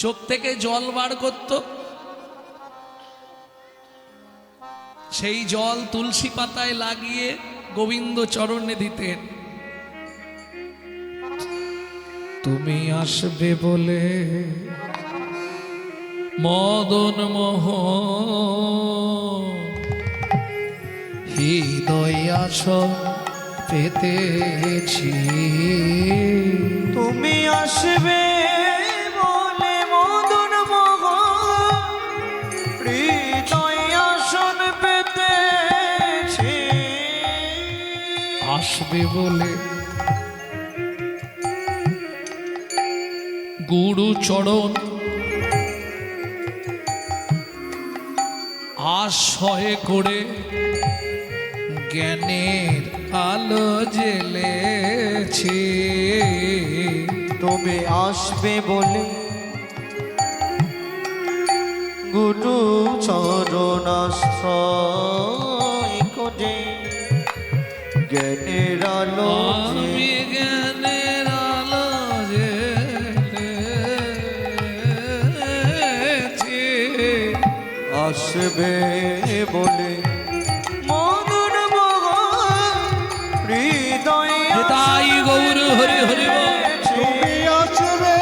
চোখ থেকে জল বার করত, সেই জল তুলসী পাতায় লাগিয়ে গোবিন্দ চরণে দিতেন। তুমি আসবে বলে মদন মোহন হৃদয় আসন পেতেছি। তুমি আসবে বলে মদন মোহন হৃদয় আসন পেতেছি। আসবে বলে গুরু চরণ আশয় করে জ্ঞানের আলো জ্বেলেছি। তুমি আসবে বলে গুরু চরণ আশ্রয় করে জ্ঞানের আলো আমি জ্ঞানের আলো জ্বেলেছি। আসবে বলে মদন মোহন হৃদয় তাই গৌর হরি হরি বল। তুমি আসবে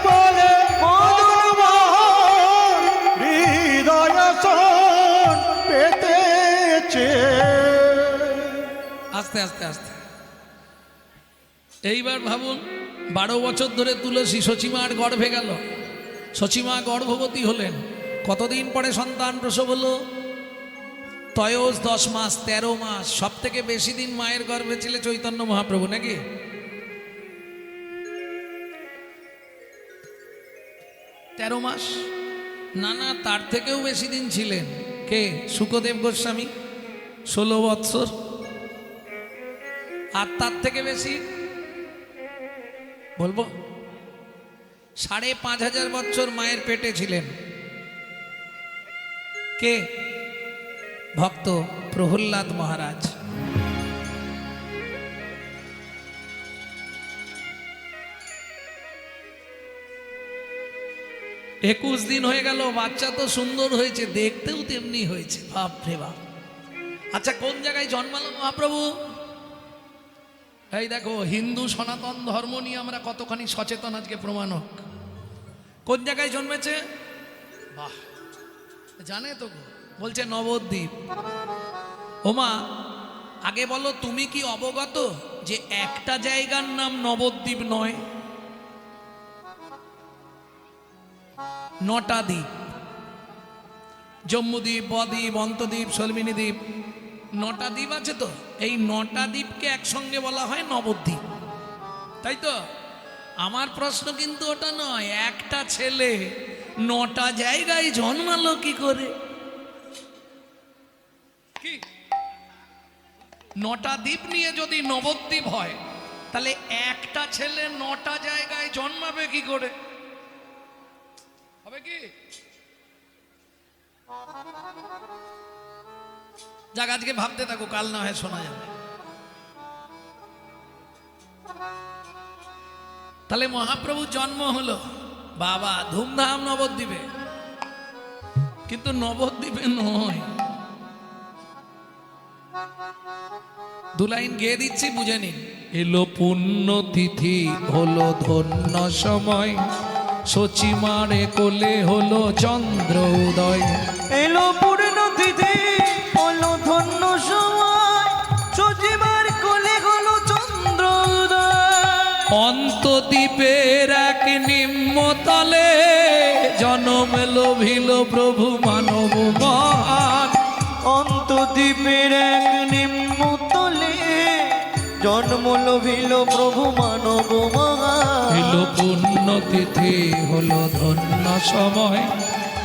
বলে মদন মোহন হৃদয় আসন পেতেছে। আস্তে আস্তে আস্তে এইবার ভাবুন, 12 বছর ধরে তুলসী সচিমার গর্ভে গেল, সচিমা গর্ভবতী হলেন। কতদিন পরে সন্তান প্রসব হলো? তয়স 10 মাস, 13 মাস। সব থেকে বেশি দিন মায়ের গর্ভে ছিল চৈতন্য মহাপ্রভু, নাকি? তেরো মাস না না, তার থেকেও বেশি দিন ছিলেন। কে? শুকদেব গোস্বামী, 16 বৎসর। আর তার থেকে বেশি বলবো 5,500 বছর মায়ের পেটে ছিলেন। কে? ভক্ত প্রহ্লাদ মহারাজ। একুশ দিন হয়ে গেল, বাচ্চা তো সুন্দর হয়েছে, দেখতেও তেমনি হয়েছে। বাপ রে বাপ। আচ্ছা, কোন জায়গায় জন্মালো মহাপ্রভু? এই দেখো, হিন্দু সনাতন ধর্ম নিয়ে আমরা কতখানি সচেতন আজকে প্রমাণ হোক। কোন জায়গায় জন্মেছে? বাহ, জানে তো, বলছে নবদ্বীপ। ওমা, আগে বলো, তুমি কি অবগত যে একটা জায়গার নাম নবদ্বীপ নয়, 9টা দ্বীপ। জম্মুদ্বীপ, বদ্বীপ, অন্তদ্বীপ, সলমিনী দ্বীপ, 9টা দ্বীপ আছে। তো এই 9টা দ্বীপকে একসঙ্গে বলা হয় নবদ্বীপ, তাই তো? আমার প্রশ্ন কিন্তু ওটা নয়, একটা ছেলে 9টা জায়গায় জন্মালো কি করে? কি 9টা দ্বীপ নিয়ে যদি নবদ্বীপ হয়, তাহলে একটা ছেলে 9টা জায়গায় জন্মাবে কি করে? হবে কি? যাক, আজকে ভাবতে থাকো, কাল না হয় শোনা যাবে। তাহলে মহাপ্রভুর জন্ম হলো বাবা ধুমধাম নবদ্বীপে, কিন্তু নবদ্বীপে নয়। 2 লাইন গেয়ে দিচ্ছি, বুঝে নিন। এলো পুণ্যতিথি, হলো ধন্য সময়, সচিমারে কোলে হলো চন্দ্র উদয়। এলো পূর্ণ তিথি, হলো ধন্য সময়, সচিমার কোলে হলো চন্দ্র উদয়। অন্তদ্বীপের এক নিম্নতলে জনম লোভিল প্রভু মানব মহান। অন্তদ্বীপের এক নিম্নতলে জন্ম লোভিল প্রভু মানব মহান। এলো পুণ্যতিথি, হলো ধন্য সময়,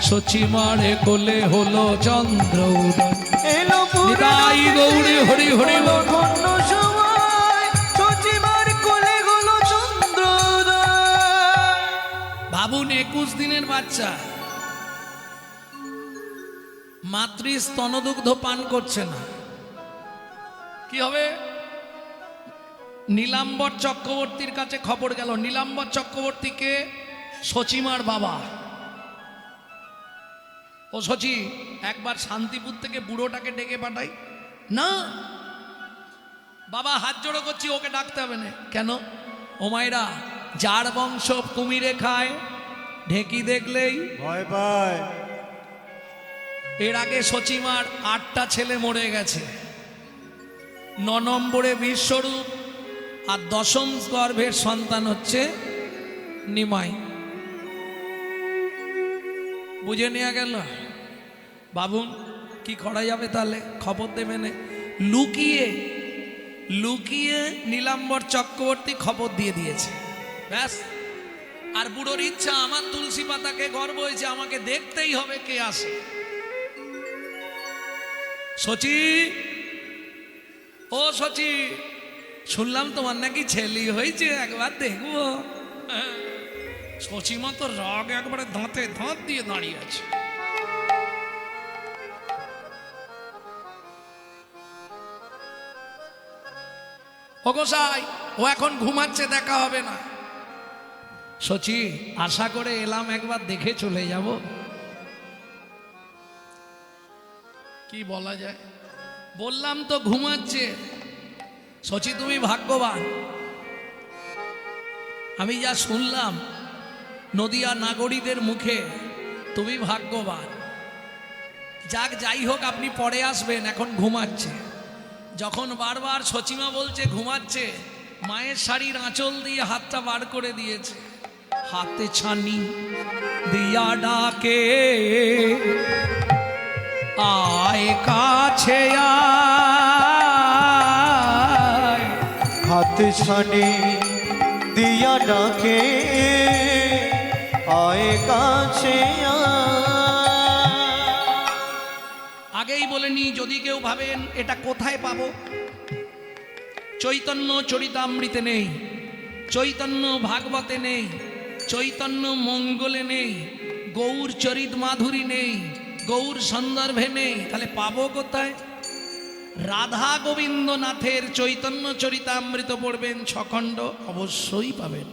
সচিমারে কোলে হলো চন্দ্র উদয়। এলো নিতাই গৌরী হরি হরি বল। ধন্য সময়, সচিমার কোলে হলো চন্দ্র উদয়। ভাবুন, 21 দিনের বাচ্চা মাতৃ স্তনদুগ্ধ পান করছে না, কি হবে? নীলাম্বর চক্রবর্তীর কাছে খবর গেল। নীলাম্বর চক্রবর্তীকে সচিমার বাবা। ও সচি, একবার শান্তিপুর থেকে বুড়োটাকে ডেকে পাঠাই না। বাবা হাত জোড়ো করছি, ওকে ডাকতে হবে না। কেন? ও মায়েরা, যার বংশ কুমিরে খায়, ঢেকি দেখলেই ভয় পায়। এর আগে সচিমার 8টা ছেলে মরে গেছে। 9 নম্বরে বিশ্বরূপ, আর 10ম গর্ভের সন্তান হচ্ছে নিমাই। বুঝে নেওয়া গেল। বাবুন কি করা যাবে তাহলে? খবর দেবেন। লুকিয়ে লুকিয়ে নীলাম্বর চক্রবর্তী খবর দিয়ে দিয়েছে, ব্যাস। আর বুড়োর ইচ্ছা, আমার তুলসী পাতাকে গর্ব হয়েছে, আমাকে দেখতেই হবে কে আসে। সচি, ও সচি, শুনলাম তোমার নাকি ছেলে হয়েছে, একবার দেখবো। সচিমা তো রাগ একবারে দাঁতে দাঁত দিয়ে দাঁড়িয়ে আছে। ও গোসাই, ও এখন ঘুমাচ্ছে, দেখা হবে না। সচি, আশা করে এলাম, একবার দেখে চলে যাব। কি বলা যায়? বললাম তো ঘুমাচ্ছে। সচি, তুমি ভাগ্যবান। আমি যা শুনলাম নদিয়া নাগরিকদের মুখে, তুমি ভাগ্যবান। যাক, যাই হোক, আপনি পরে আসবেন, এখন ঘুমাচ্ছে। যখন বারবার সচিমা বলছে ঘুমাচ্ছে, মায়ের শাড়ির আঁচল দিয়ে হাতটা বার করে দিয়েছে। হাতে ছানি দিয়া ডাকে, আয় কাছে আয়। হাতে ছানি দিয়া ডাকে, আয় কাছে আগেই বলে নি, যদি কেউ ভাবেন এটা কোথায় পাবো, চৈতন্য চরিতামৃতে নেই, চৈতন্য ভাগবতে নেই, চৈতন্য মঙ্গলে নেই, গৌর চরিত মাধুরী নেই, গৌর সন্দর্ভে নেই, তাহলে পাবো কোথায়? রাধা গোবিন্দনাথের চৈতন্য চরিতামৃত পড়বেন 6 খণ্ড, অবশ্যই পাবেন।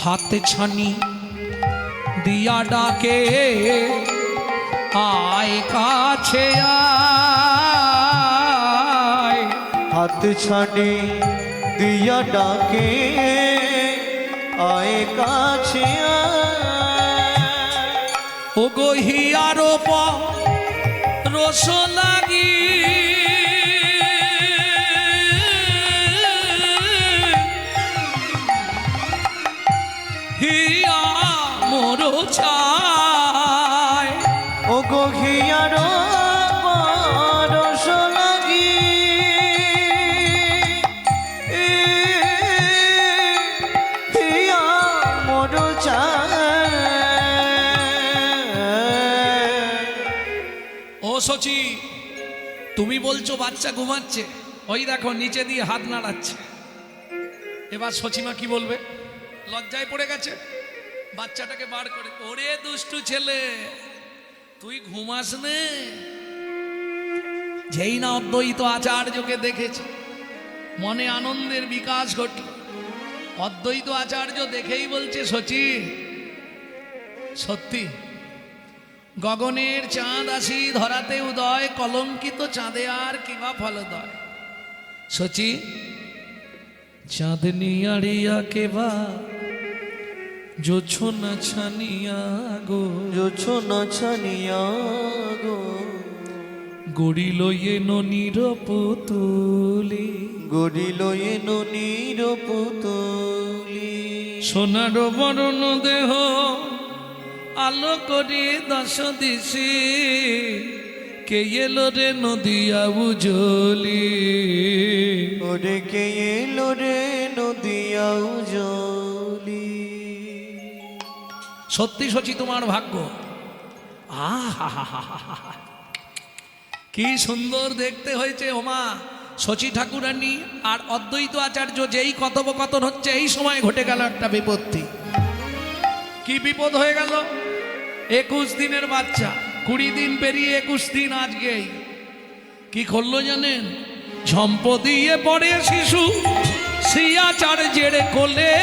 হাতে ছানি দিয়া ডাকে, আয় কাছে আয়। হাতে ছানি দিয়া ডাকে, আয় কাছে ও গহিয়ার রস লাগি, হিয়া মোর চায়। ও গহিয়ার রস লাগি, হিয়া মোর ও সচি, তুমি বলছো বাচ্চা ঘুমাচ্ছে, ওই দেখো নিচে দিয়ে হাত নাড়াচ্ছে। এবার সচিমা কি বলবে? লজ্জায় পড়ে গেছে, বাচ্চাটাকে বার করে। ওরে দুষ্টু ছেলে, তুই ঘুমাস নে। যেই না অদ্বৈত আচার্যকে দেখেছে, মনে আনন্দের বিকাশ ঘটল। অদ্বৈত আচার্য দেখেই বলছে, সচি সত্যি, গগনের চাঁদ আসি ধরাতে উদয়, কলঙ্কিত চাঁদে আর কিবা ফলদয়। সচি, চাঁদনি আড়িয়া কেবা জোছনা ছানিয়া গো, জোছনা ছানিয়া গো, গড়িল এন নীর পুতুলি, গড়িল এন নীর পুতুলি। সোনার বরণ দেহ আলো করে 10 দিশে, কে এলো রে নদিয়া উজলি। ওরে কে এলো রে নদিয়া উজলি। সত্যি সচি, তোমার ভাগ্য। কি সুন্দর দেখতে হয়েছে ওমা। শচী ঠাকুরানী আর অদ্বৈত আচার্য যেই কথোপকথন হচ্ছে, এই সময় ঘটে গেল একটা বিপত্তি। কি বিপদ হয়ে গেল? 21 দিনের বাচ্চা, 20 দিন পেরিয়ে 21 দিন আজকেই। কি করলো জানেন? ঝম্প দিয়ে পড়ে শিশু, শ্রীয়াচার্যের কোলে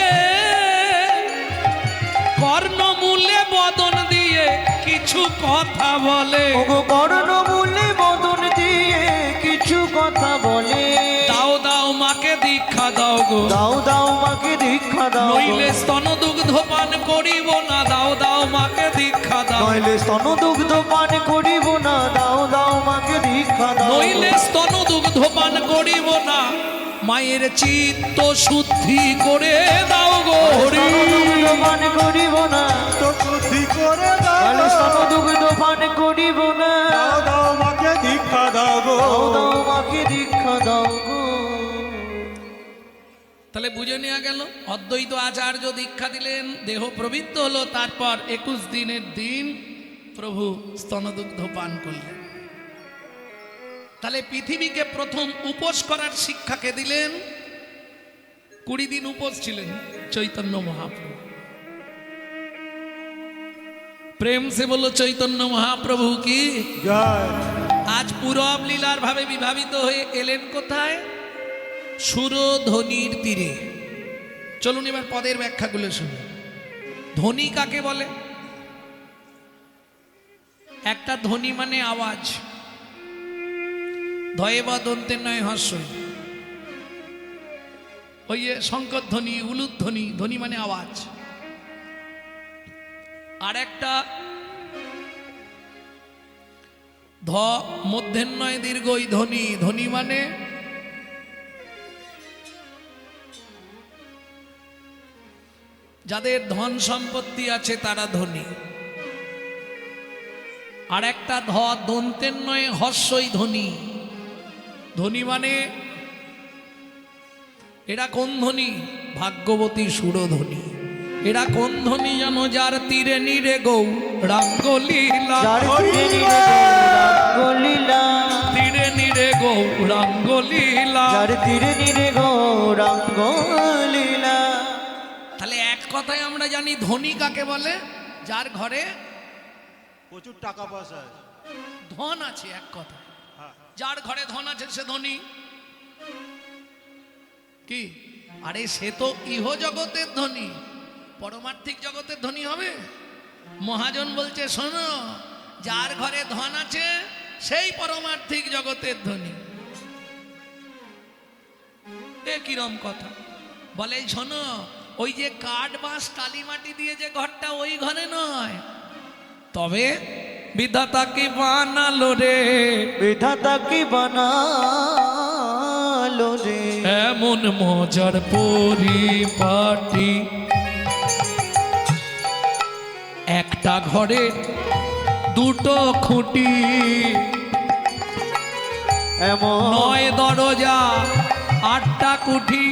কর্ণমূলে বদন দিয়ে কিছু কথা বলে। ওগো কর্ণমূলে বদন দিয়ে কিছু কথা বলে। দাও দাও মাকে দীক্ষা দাও গো, দাও দাও মাকে দীক্ষা দাও, নইলে স্তন দুগ্ধ পান করিব না। দাও দাও মাকে দীক্ষা দাও, নইলে স্তন দুগ্ধ পান করিব না। দাও দাও মাকে দীক্ষা দাও, নইলে স্তন দুগ্ধ পান করিব না। মায়ের চিত্ত শুদ্ধি করে দাও গো হরি। স্তন দুগ্ধ পান করিব না, তো শুদ্ধি করে দাও নইলে স্তন দুগ্ধ পান করিব না। দাও দাও মাকে দীক্ষা দাও গো। দাও দাও মাকে দীক্ষা দাও গো। তাহলে বুঝে নেওয়া গেল, অদ্বৈত আচার্য দীক্ষা দিলেন, দেহ প্রবৃত্ত হলো, তারপর 21 দিনের দিন প্রভু স্তনদুগ্ধ পান করলেন। তাহলে পৃথিবীকে প্রথম উপোস করার শিক্ষাকে দিলেন। 20 দিন উপোস ছিলেন চৈতন্য মহাপ্রভু। প্রেম সে বলল চৈতন্য মহাপ্রভু কি জয়। আজ পূরব লীলার ভাবে বিভাবিত হয়ে এলেন কোথায়? সুরধ্বনির তীরে। চলুন এবার পদের ব্যাখ্যাগুলো শুনুন। ধ্বনি কাকে বলে? একটা ধ্বনি মানে আওয়াজ, ধয়ে বা দন্তের নয় হর্ষই। ওই যে শঙ্কর ধ্বনি, উলুধ্বনি, ধ্বনি মানে আওয়াজ। আর একটা ধ মধ্যের নয় দীর্ঘই ধ্বনি, ধ্বনি মানে যাদের ধন সম্পত্তি আছে তারা ধনী। আর একটা ধ দন্তের নয় হর্ষই ধনী, ধনী মানে এরা কোন ধনী? ভাগ্যবতী সুরধ্বনি। এরা কোন ধনী জানো? যার তীরে নিরে গৌ রাঙ্গলীলা, যার তীরে নিরে গৌরাঙ্গলীলা, তীরে নিরে গৌ রাঙ্গলীলা। যার তীরে নিরে গৌরাঙ্গলীলা। তাহলে এক কথায় আমরা জানি ধনী কাকে বলে? যার ঘরে প্রচুর টাকা পয়সা আছে। ধন আছে, এক কথা। হ্যাঁ। যার ঘরে ধন আছে সে ধনী। কি? আরে সে তো ইহ জগতের ধনী, পরমার্থিক জগতের ধনী হবে? মহাজন বলছে শোনো, যার ঘরে ধন আছে সেই পরমার্থিক জগতের ধনী। এ কিরম কথা বলে? শোনো, ওই যে কাঠ বাঁশ টালি মাটি দিয়ে যে ঘরটা, ওই ঘরে নয়। তবে বিধাতা কি বানালো রে, বিধাতা কি বানালো রে, এমন মজার পরিপাটি। একটা ঘরে দুটো খুঁটি, এমন 9 দরজা 8টা কুঠি,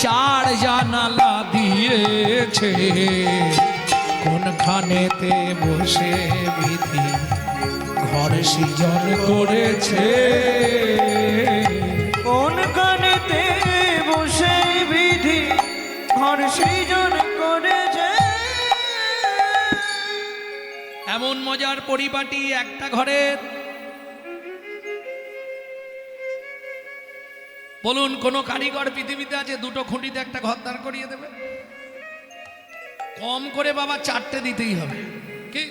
4 জানালা দিয়েছে। কোনখানেতে বসে বিধি ঘর সৃজন করেছে। কোন কানেতে বসে বিধি ঘর সৃজন করেছে। এমন মজার পরিপাটি একটা ঘরের। বলুন কোন কারিগর পৃথিবীতে আছে দুটো খুঁটিতে একটা ঘর দাঁড় করিয়ে দেবে? কম করে বাবা 4টে দিতেই হবে। কি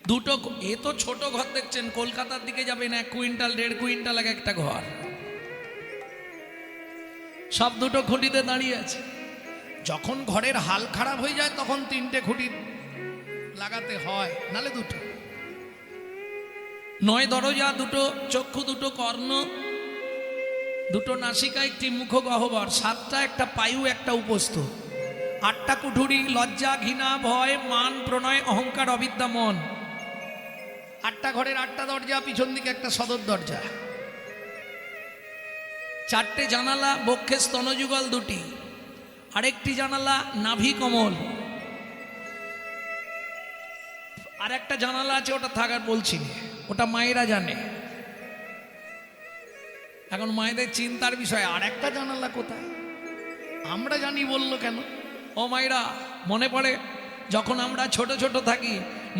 দুটো? এ তো ছোট ঘর দেখছেন, কলকাতার দিকে যাবেন 1 কুইন্টাল 1.5 কুইন্টাল এক একটা ঘর, সব দুটো খুঁটিতে দাঁড়িয়ে আছে। যখন ঘরের হাল খারাপ হয়ে যায় তখন 3টে খুঁটি লাগাতে হয়, নালে দুটো। 9 দরজা, দুটো চক্ষু, দুটো কর্ণ, দুটো নাসিকা, একটি মুখ গহ্বর, 7টা, একটা পায়ু, একটা উপস্থ, 8টা কুঠুরি, লজ্জা, ঘৃণা, ভয়, মান, প্রণয়, অহংকার, অবিদ্যা, মন। 8টা ঘরের 8টা দরজা, পিছন দিকে একটা সদর দরজা, 4টে জানালা, বক্ষে স্তনযুগল 2টি, আরেকটি জানালা নাভি কমল, আর একটা জানালা আছে ওটা থাকার বলছি না, ওটা মায়েরা জানে। এখন মায়েদের চিন্তার বিষয়, আর একটা জানালা কোথায়? আমরা জানি বললো কেন? ও মায়েরা মনে পড়ে যখন আমরা ছোট ছোট থাকি,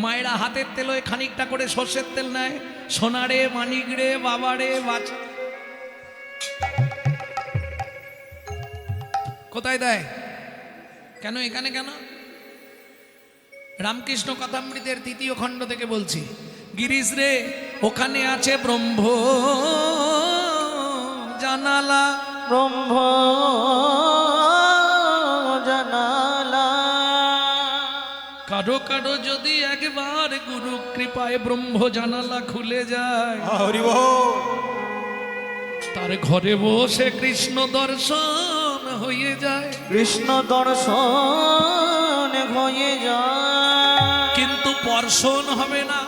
মায়েরা হাতের তেলে খানিকটা করে সর্ষের তেল নেয়, সোনারে মানিক রে বাবারে বাচ্চা, কোথায় দেয়? কেন এখানে কেন? রামকৃষ্ণ কথামৃতের 3য় খণ্ড থেকে বলছি, গিরিশ রে ওখানে আছে ব্রহ্ম জানালা, ব্রহ্ম জানালা। কারো কারো যদি একবার গুরু কৃপায় ব্রহ্ম জানালা খুলে যায়, হরি বল। তার ঘরে বসে কৃষ্ণ দর্শন হয়ে যায়। কৃষ্ণ দর্শন হয়ে যায়, কিন্তু পর্শন হবে না,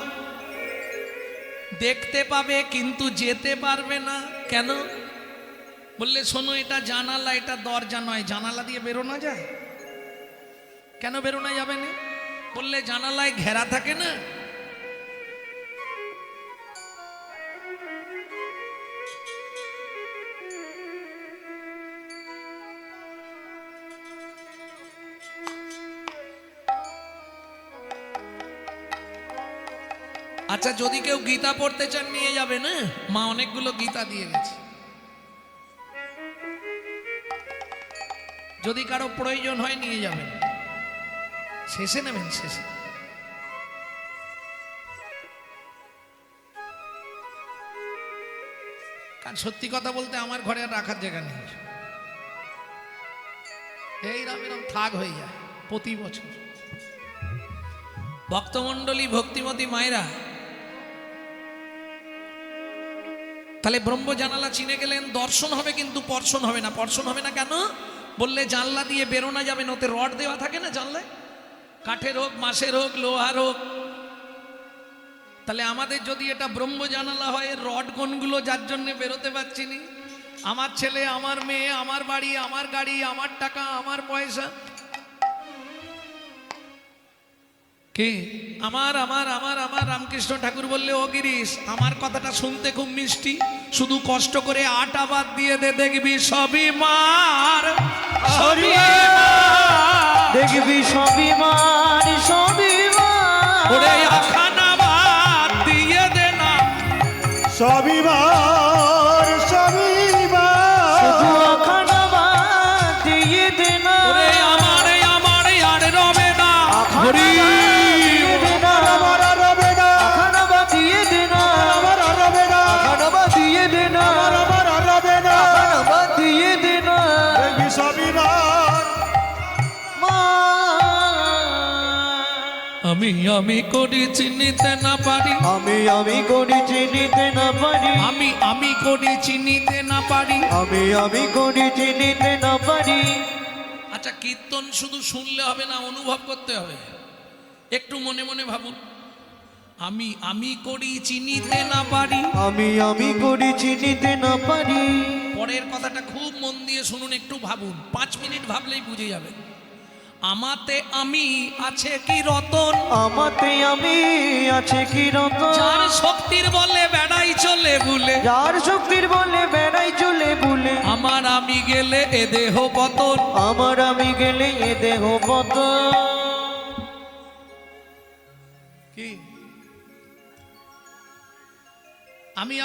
দেখতে পাবে কিন্তু যেতে পারবে না। কেন? বললে শোনো, এটা জানালা, এটা দরজা নয়, জানালা দিয়ে বেরোনো যায়? কেন বেরোনো যাবে না? বললে জানালায় ঘেরা থাকে না। আচ্ছা, যদি কেউ গীতা পড়তে চান নিয়ে যাবে না, মা অনেকগুলো গীতা দিয়ে গেছে। যদি কারো প্রয়োজন হয় নিয়ে যাবেন, শেষে নেবেন, শেষে। কারণ সত্যি কথা বলতে আমার ঘরে আর রাখার জায়গা নেই, এইরকম এরকম থাক হয়ে যায় প্রতি বছর। ভক্তমণ্ডলী, ভক্তিমতী মায়েরা, তাহলে ব্রহ্ম জানালা চিনে গেলেন, দর্শন হবে কিন্তু পর্শন হবে না। পর্শন হবে না কেন? বললে জানলা দিয়ে বেরোনো যাবে না, ওতে রড দেওয়া থাকে না জানলায়, কাঠের হোক, মাসের হোক, লোহার হোক। তাহলে আমাদের যদি এটা ব্রহ্ম জানালা হয়, রড কোনগুলো যার জন্য বেরোতে পারছি নি? আমার ছেলে, আমার মেয়ে, আমার বাড়ি, আমার গাড়ি, আমার টাকা, আমার পয়সা। কি আমার আমার আমার আমার রামকৃষ্ণ ঠাকুর বললে, ও গিরিশ, আমার কথাটা শুনতে খুব মিষ্টি, শুধু কষ্ট করে 8 আবার দিয়ে দে, দেখবি সবই মার, সবই মার। দেখবি সবই মার, সবই মার। ওরে আখানা বাদ দিয়ে দে না, সবই বার, সবই বার। শুধু আখানা বাদ দিয়ে দে না। ওরে আমার আর রবে না। হরি আমার আর রবে না, আখানা বাদ দিয়ে দে না, আমার আর রবে না, আখানা বাদ দিয়ে দে না, আমার আর রবে না। আখানা বাদ দিয়ে দে না। দেখবি সবই বার। আমি আমি করি চিনিতে না পারি, আমি করি চিনিতে না পারি, আমি করি চিনিতে না পারি। আমি করি চিনিতে না পারি। আচ্ছা, কীর্তন শুধু শুনলে হবে না, অনুভব করতে হবে। একটু মনে মনে ভাবুন, আমি করি চিনিতে না পারি। আমি করি চিনিতে না পারি। পরের কথাটা খুব মন দিয়ে শুনুন, একটু ভাবুন, 5 মিনিট ভাবলেই বুঝে যাবেন। আমাতে আমি আছে কি রতন, আমাতে আমি আছে কি রতন। যার শক্তির বলে বেড়াই চলে ভুলে, যার শক্তির বলে বেড়াই চলে ভুলে। আমার আমি গেলে এ দেহ পতন। আমার আমি গেলে এ দেহ পতন। কি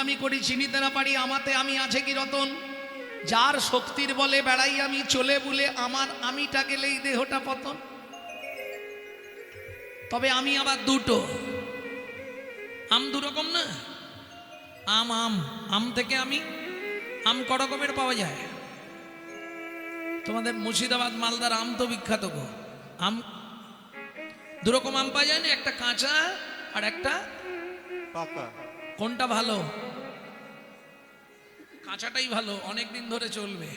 আমি করি চিনিতে না পারি, আমাতে আমি আছে কি রতন, যার শক্তির বলে বেড়াই আমি চলে বলে, আমার আমিটা গেলেই দেহটা পতন। তবে আমি আবার দুটো, আম দু রকম না, আম আম আম থেকে আমি, আম ক রকমের পাওয়া যায়? তোমাদের মুর্শিদাবাদ মালদার আম তো বিখ্যাত গো। আম দু রকম আম পাওয়া যায় না, একটা কাঁচা আর একটা পাকা। কোনটা ভালো? কাঁচাটাই ভালো, অনেক দিন ধরে চলবে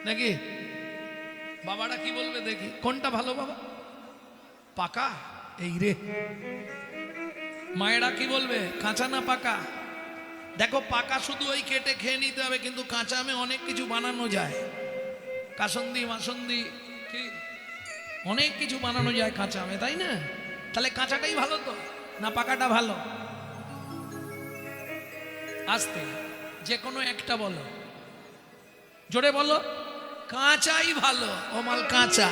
নাকি? বাবারা কি বলবে দেখি, কোনটা ভালো বাবা? পাকা? এই রে, মায়েরা কি বলবে, কাঁচা না পাকা? দেখো, পাকা শুধু ওই কেটে খেয়ে নিতে হবে, কিন্তু কাঁচা আমে অনেক কিছু বানানো যায়, কাসন্দি মাসন্দি কি অনেক কিছু বানানো যায় কাঁচা আমে, তাই না? তাহলে কাঁচাটাই ভালো তো না পাকাটা ভালো? আস্তে, যে কোনো একটা বলো, জোরে বলো। কাঁচাই ভালো, ও মাল কাঁচা।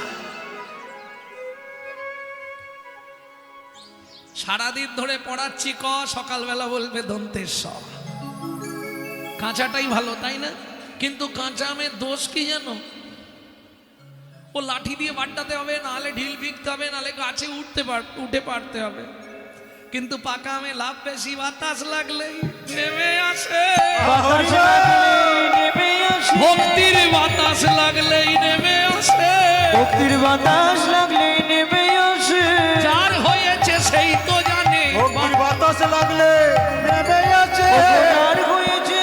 সারাদিন ধরে পড়াচ্ছি ক, সকালবেলা বলবে দন্তের স। কাঁচাটাই ভালো, তাই না? কিন্তু কাঁচা আমের দোষ কি জানো? ও লাঠি দিয়ে বাড্ডাতে হবে, নাহলে ঢিল ফিকতে হবে, নাহলে গাছে উঠে পারতে হবে। কিন্তু পাকা আমে লাভ বেশি, বাতাস লাগলেই নেমে আসে, বাতাস লাগলেই নেমে আসে, ভক্তির বাতাস লাগলেই নেমে আসে, ভক্তির বাতাস লাগলেই নেমে আসে। যার হয়েছে সেই তো জানে, ভক্তির বাতাস লাগলে নেমে আছে। যার হয়েছে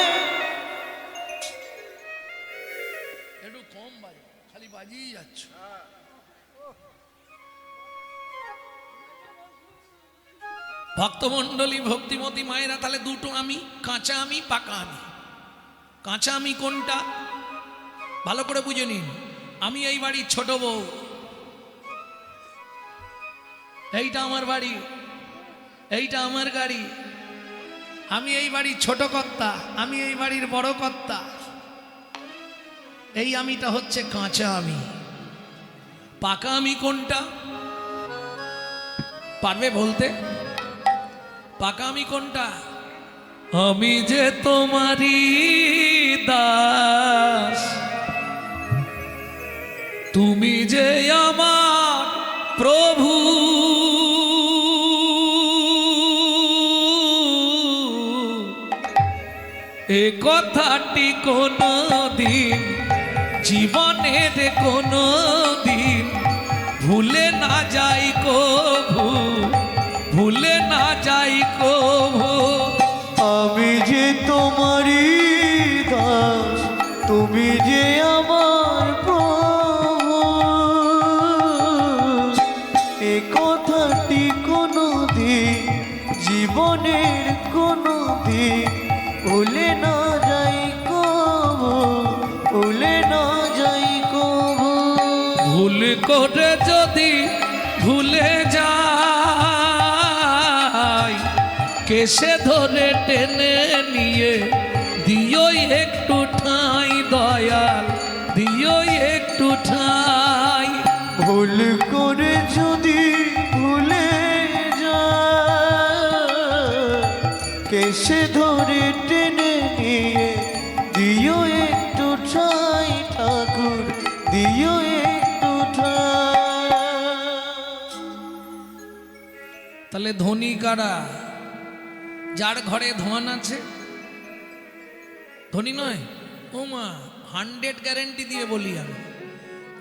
একটু কম বাজে, খালি বাজিয়ে যাচ্ছ। ভক্তমণ্ডলী, ভক্তিমতী মায়েরা, তাহলে দুটো আমি, কাঁচা আমি, পাকা আমি। কাঁচা আমি কোনটা ভালো করে বুঝে নিন। আমি এই বাড়ির ছোট বউ, এইটা আমার বাড়ি, এইটা আমার গাড়ি। আমি এই বাড়ির ছোট কর্তা, আমি এই বাড়ির বড় কর্তা। এই আমিটা হচ্ছে কাঁচা আমি। পাকা আমি কোনটা পারবে বলতে? পাকা আমি কোনটা? আমি যে তোমারই দাস, তুমি যে আমার প্রভু, এ কথাটি কোনো দিন জীবনের কোনো দিন ভুলে না যাই কভু, ভুলে না যাই কভু। আমি যে তোমারই দাস, তুমি যে আমার প্রভু, এ কথাটি কোনো দিন জীবনের কোনো দিন ভুলে না যাই কভু, ভুলে না যাই কভু। ভুল করে যদি ভুলে যাই, কেসে ধরে টেনে নিয়ে দিও একটু ঠাঁই, দয়াল দিও একটু ঠাঁই। ভুল করে যদি ভুলে যায়, কেসে ধরে টেনে নিয়ে দিও একটু ঠাঁই, ঠাকুর দিও একটু ঠাঁই। তাহলে ধনী কারা? যার ঘরে ধন আছে। ধনী নয় ও মা, 100 গ্যারেন্টি দিয়ে বলি আমি,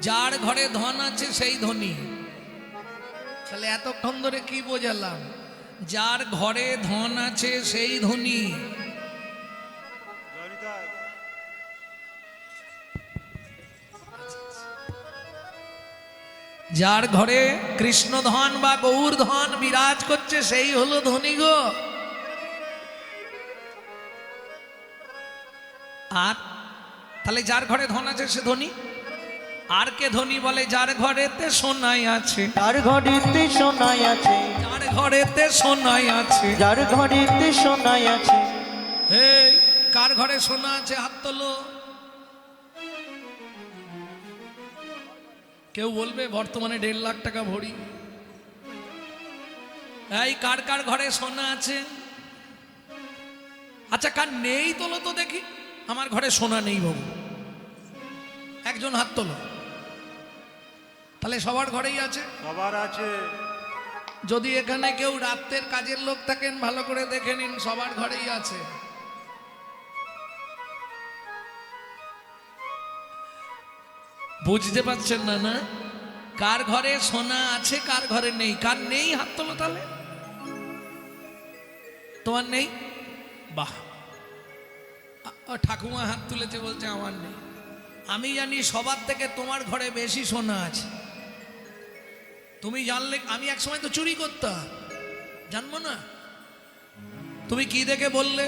যার ঘরে ধন আছে সেই ধনী। তাহলে এতক্ষণ ধরে কি বোঝালাম? যার ঘরে ধন আছে সেই ধনী। যার ঘরে কৃষ্ণ ধন বা গৌর ধন বিরাজ করছে সেই হলো ধনী গো। আর তাহলে যার ঘরে ধন আছে সে ধনী। আর কে ধনী বলে? যার ঘরেতে সোনাই আছে, যার ঘরেতে সোনাই আছে, যার ঘরেতে সোনাই আছে, যার ঘরেতে সোনাই আছে। এই কার ঘরে সোনা আছে হাত তোলো। কেউ বলবে বর্তমানে 1.5 লাখ টাকা ভরি। এই কার কার ঘরে সোনা আছে? আচ্ছা কার নেই তোলো তো দেখি। আমার ঘরে সোনা নেই বাবু, একজন হাত তোলো। তাহলে সবার ঘরেই আছে। সবার আছে। যদি এখানে কেউ রাতের কাজের লোক থাকেন ভালো করে দেখে নিন, সবার ঘরেই আছে। বুঝতে পারছেন না? না কার ঘরে সোনা আছে কার ঘরে নেই? কার নেই হাত তোলো তাহলে। তোমার নেই? বাহ, ঠাকুমা হাত তুলেছে, বলছে আমার নেই। আমি জানি সবার থেকে তোমার ঘরে বেশি সোনা আছে। তুমি জানলে, আমি এক সময় তো চুরি করতাম, জানবো না? তুমি কি দেখে বললে?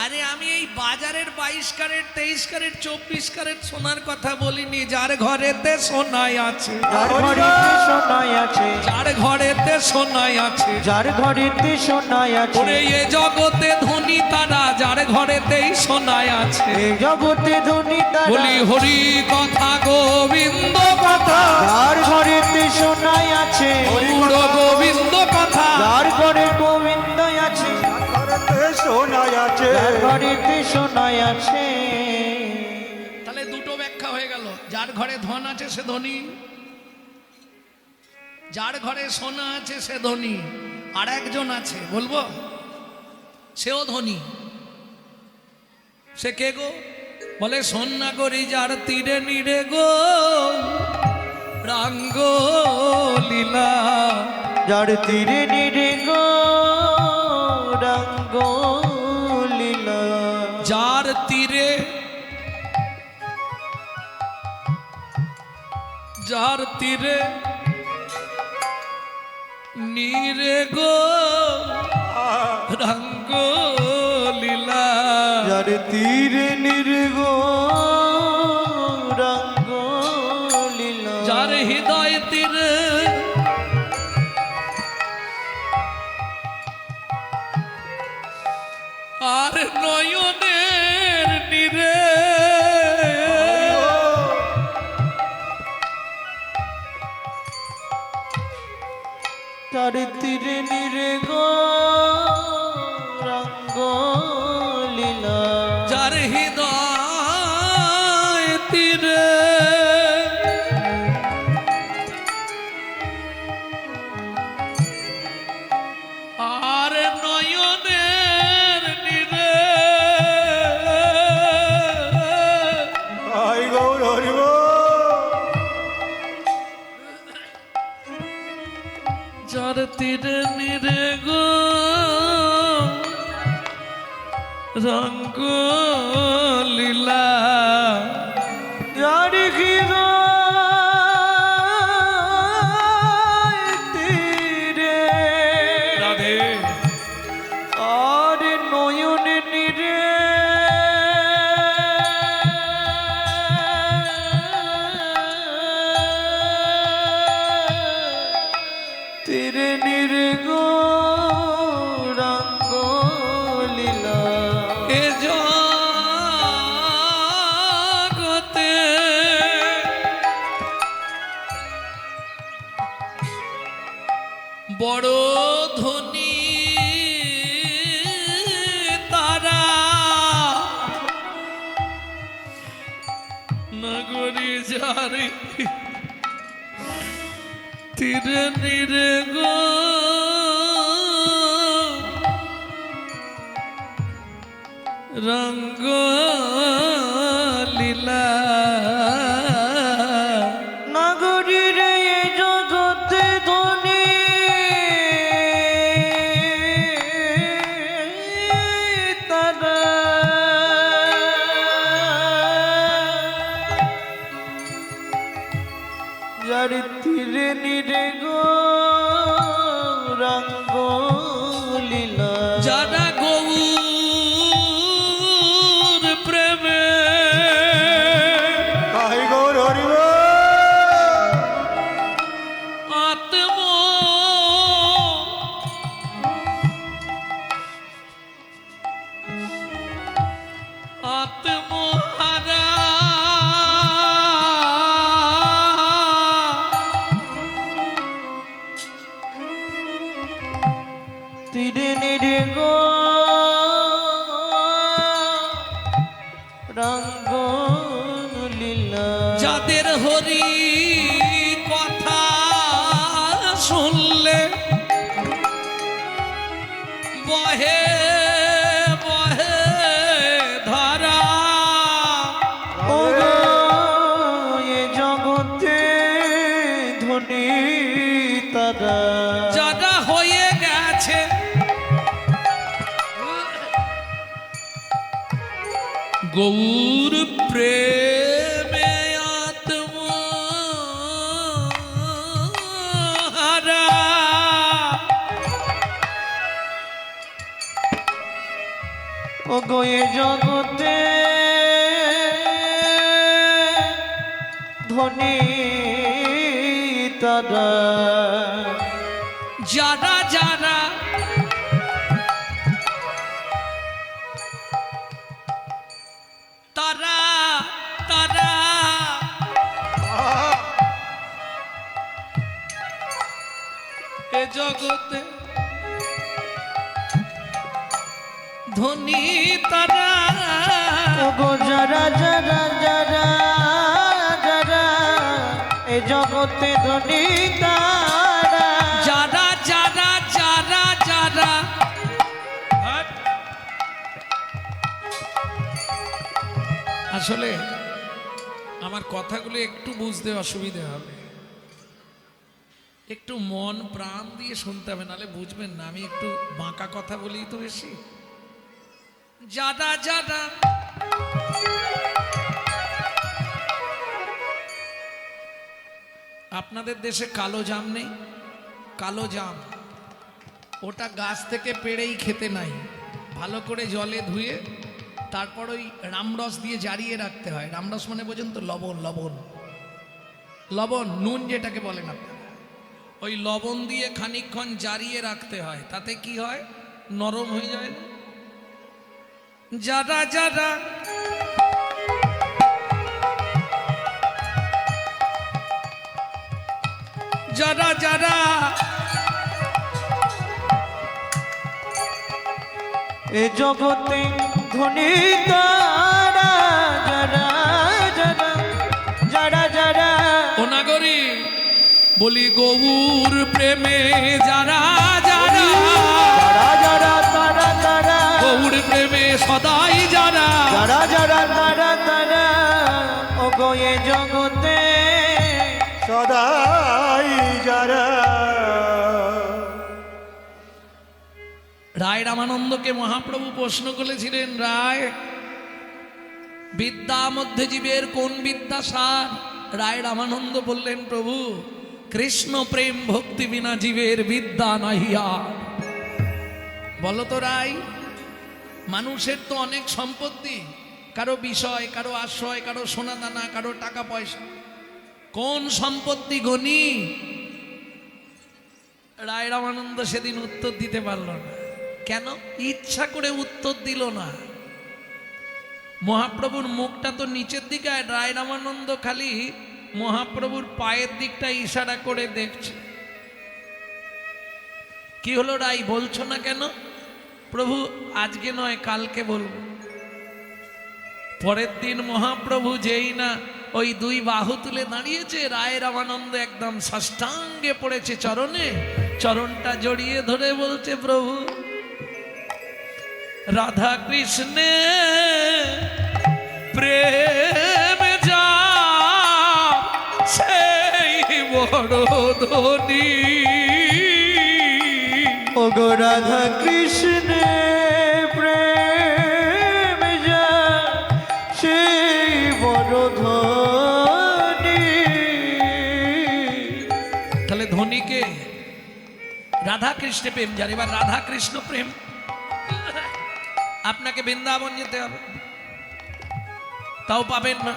আরে আমি এই বাজারের 22 ক্যারেট 23 ক্যারেট 24 ক্যারেট সোনার কথা বলিনি। যার ঘরেতে সোনাই আছে, যার ঘরেতে সোনাই আছে, যার ঘরেতে সোনাই আছে, যার ঘরেতে সোনাই আছে। ওরে এ জগতে ধনী তারা যার ঘরেতেই সোনাই আছে। এই জগতে ধনী তারা, বলি হরি কথা গোবিন্দ কথা, যার ঘরেতে সোনাই আছে, গৌর গোবিন্দ কথা, যার ঘরে গোবিন্দ আছে, ঘরেতে সোনাই আছে। যার ঘরেতে সোনাই আছে। তাহলে দুটো ব্যাখ্যা হয়ে গেল। যার ঘরে ধন আছে সে ধনী, যার ঘরে সোনা আছে সে ধনী। আর একজন আছে, বলবো, সেও ধনী। সে কে গো? বলে সন্না করি যার তীরে নিরে গো রাঙ্গ লীলা। যার তীরে নিরে গো রঙ্গ লীলা। যার তীরে, যার তীরে নিরে গো রঙ্গ লীলা। যার তীরে নিরে গো রঙ্গ লীলা। যার হৃদয় তীরে আর নয়নের নীরে তার তীরে নিরে গো রঙ্গ লীলা। যার হৃদয় তীরে আর নয়নের নীরে আই গৌর হরিব। যার তীরে নিরে গো রঙ্গ লীলা। যার হৃদয় তীরে রাধে আর নয়ন নিরে তীরে নিরে গো রঙ্গ লীলা। এ জগতে বড় ধনী তারা নগরী যারি তীরে নিরে গো রঙ্গ লীলা। নগরীর এ জগতে ধনী তারা। যার তীরে নিরে গো রঙ্গ লীলা। যারা গৌর প্রেমে আই গৌর হরিব। আত্ম আত্মহারা তীরে নিরে গো রঙ্গ লীলা। যাদের হরি কথা শুনলে বহে বহে ধারা। ও গো এ জগতে ধনী তারা। যারা হয়ে গেছে গৌর প্রেমে আত্মহারা। ও গো এ জগতে ধনী তারা। যারা যারা তারা তারা এ জগতে ধনী তারা। ও গো যারা যারা যারা জগতে ধনী তারা যারা যারা যারা যারা আসলে আমার কথাগুলো একটু বুঝতে অসুবিধা হবে, একটু মন প্রাণ দিয়ে শুনতে হবে, নাহলে বুঝবেন না। আমি একটু বাঁকা কথা বলি তো বেশি। যারা যারা আপনাদের দেশে কালো জাম নেই? কালো জাম ওটা গাছ থেকে পেড়েই খেতে নাই, ভালো করে জলে ধুয়ে তারপর ওই রামরস দিয়ে জারিয়ে রাখতে হয়। রামরস মানে বোঝেন তো? লবণ, লবণ, লবণ, নুন যেটাকে বলেন আপনারা। ওই লবণ দিয়ে খানিকক্ষণ জারিয়ে রাখতে হয়, তাতে কি হয়? নরম হয়ে যায় না? যারা যারা যারা যারা এ জগতে ধনী তারা যারা যারা যারা যারা ও নাগরী বলি গৌর প্রেমে যারা যারা যারা যারা তারা তারা গৌর প্রেমে সদাই যারা যারা যারা তারা তারা ও গো এ জগতে সদাই যারা। রায় রামানন্দকে মহাপ্রভু প্রশ্ন করেছিলেন, রায় বিদ্যা মধ্যে জীবের কোন বিদ্যা সার? রায় রামানন্দ বললেন, প্রভু কৃষ্ণ প্রেম ভক্তি বিনা জীবের বিদ্যা নাহিয়া। বলো তো রায়, মানুষের তো অনেক সম্পত্তি, কারো বিষয়, কারো আশ্রয়, কারো সোনা দানা, কারো টাকা পয়সা, কোন সম্পত্তি গণি? রায় রামানন্দ সেদিন উত্তর দিতে পারল না। কেন? ইচ্ছা করে উত্তর দিল না। মহাপ্রভুর মুখটা তো নিচের দিকে, রায় রামানন্দ খালি মহাপ্রভুর পায়ের দিকটা ইশারা করে দেখছে। কি হলো রাই, বলছো না কেন? প্রভু আজকে নয় কালকে বলবো। পরের দিন মহাপ্রভু যেই না ওই দুই বাহু তুলে দাঁড়িয়েছে, রায় রামানন্দ একদম সাষ্টাঙ্গে পড়েছে চরণে, চরণটা জড়িয়ে ধরে বলছে, প্রভু রাধা কৃষ্ণে প্রেম যা সেই বড় ধনী। ও গো রাধা কৃষ্ণ প্রেম যা সেই বড় ধনী। তাহলে ধনীকে রাধা কৃষ্ণ প্রেম যার। এবার রাধা কৃষ্ণ প্রেম আপনাকে বৃন্দাবন যেতে হবে, তাও পাবেন না।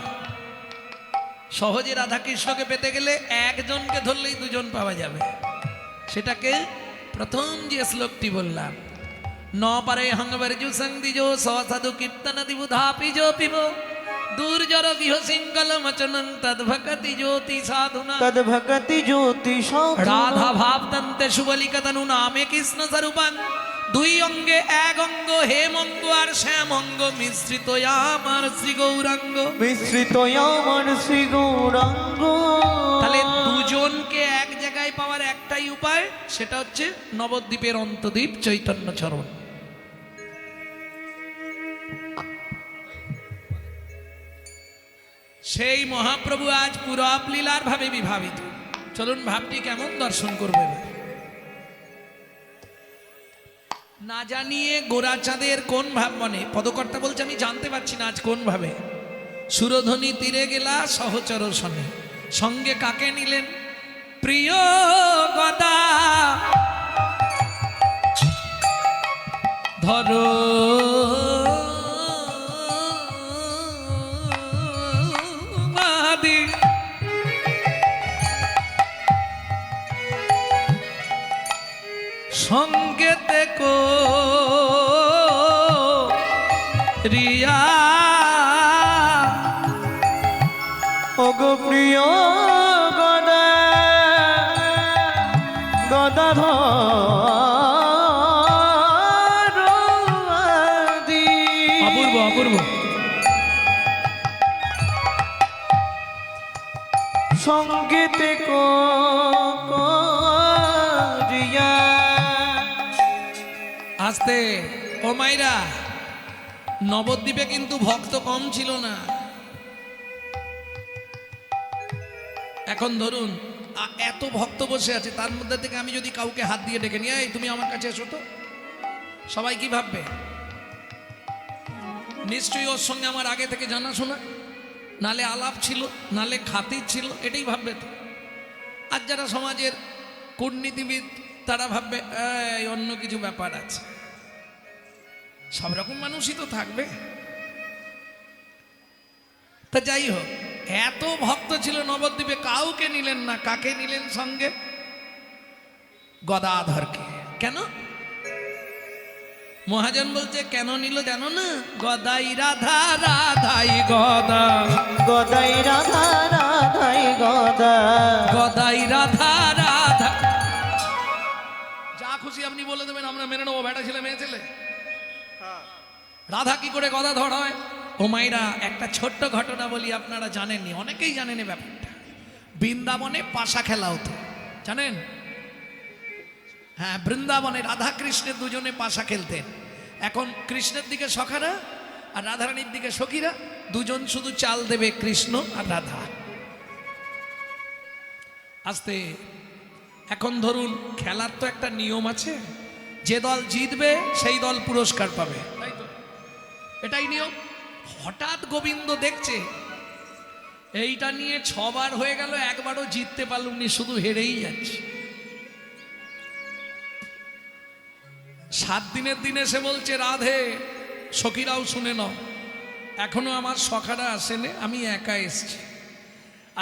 সহজে রাধা কৃষ্ণকে পেতে গেলে একজনকে ধরলেই দুজন পাওয়া যাবে। সেটাকে প্রথম যে শ্লোকটি বললাম, ন পারে হংবরজু সংদিজো সাধু কীর্তন দিবুধাপি জো পিব দুর্জর গৃহ সিঙ্গল মচনং তদ্ভকতি জ্যোতি সাধুনা তদ্ভকতি জ্যোতি সাধুনা। রাধা ভাবতন্তে সুবলিকতনু নামে কৃষ্ণ স্বরূপাং। দুই অঙ্গে এক অঙ্গ হেমঙ্গ আর শ্যামঙ্গ মিশ্রিত আমার শ্রী গৌরাঙ্গ। মিশ্রিত আমার শ্রী গৌরাঙ্গ। তাহলে দুজনকে এক জায়গায় পাওয়ার একটাই উপায়, সেটা হচ্ছে নবদ্বীপের অন্তদ্বীপ চৈতন্য চরণ। সেই মহাপ্রভু আজ পুরব লীলার ভাবে বিভাবিত। চলুন ভাবটি কেমন দর্শন করবে। না জানিয়ে গোরাচাঁদের কোন ভাব মনে, পদকর্তা বলছে আমি জানতে পারছি না আজ কোন ভাবে। সুরধ্বনি তীরে গেলা সহচর শনে, সঙ্গে কাকে নিলেন? প্রিয় গদা ধরো মাদি, সঙ্গে দেখো রিয়া। ওগো প্রিয় গদা গদাধর আদি। অপূর্ব অপূর্ব। সঙ্গীতে করিয়া। আস্তে ও মাইরা, নবদ্বীপে কিন্তু ভক্ত কম ছিল না। এখন ধরুন এত ভক্ত বসে আছে, তার মধ্যে থেকে আমি যদি কাউকে হাত দিয়ে ডেকে নিয়ে এই তুমি আমার কাছে এসো তো, সবাই কি ভাববে? নিশ্চয়ই ওর সঙ্গে আমার আগে থেকে জানাশোনা, নালে আলাপ ছিল, নালে খাতির ছিল, এটাই ভাববে তো। আর যারা সমাজের কূটনীতিবিদ তারা ভাববে এই অন্য কিছু ব্যাপার আছে। সব রকম মানুষই তো থাকবে। তা যাই হোক, এত ভক্ত ছিল নবদ্বীপে, কাউকে নিলেন না। কাকে নিলেন সঙ্গে? গদাধরকে। কেন? মহাজন বলছে কেন নিল জানো না? গদাই রাধা, রাধাই গদা, গদাই রাধা রাধাই গদা, গদাই রাধা রাধা। যা খুশি আপনি বলে দেবেন, আমরা মেনে নেবো। বেটা ছেলে মেয়ে ছেলে, রাধা কি করে গদাধর হয়? ও মাইরা, একটা ছোট্ট ঘটনা বলি, আপনারা জানেননি, অনেকেই জানেন এই ব্যাপারটা। বৃন্দাবনে পাশা খেলা হতো, জানেন? হ্যাঁ, বৃন্দাবনে রাধা কৃষ্ণের দুজনে পাশা খেলতেন। এখন কৃষ্ণের দিকে সখারা আর রাধারানীর দিকে সখীরা, দুজন শুধু চাল দেবে, কৃষ্ণ আর রাধা। আস্তে, এখন ধরুন খেলার তো একটা নিয়ম আছে, যে দল জিতবে সেই দল পুরস্কার পাবে, তাই তো? এটাই নিয়ম। হঠাৎ গোবিন্দ দেখছে এইটা নিয়ে 6 বার হয়ে গেল, একবারও জিততে পারলুমনি, শুধু হেরেই যাচ্ছে। 7 দিনের দিনে সে বলছে, রাধে সখীরাও শুনে নাও, এখনো আমার সখারা আসেনি, আমি একা এসছি।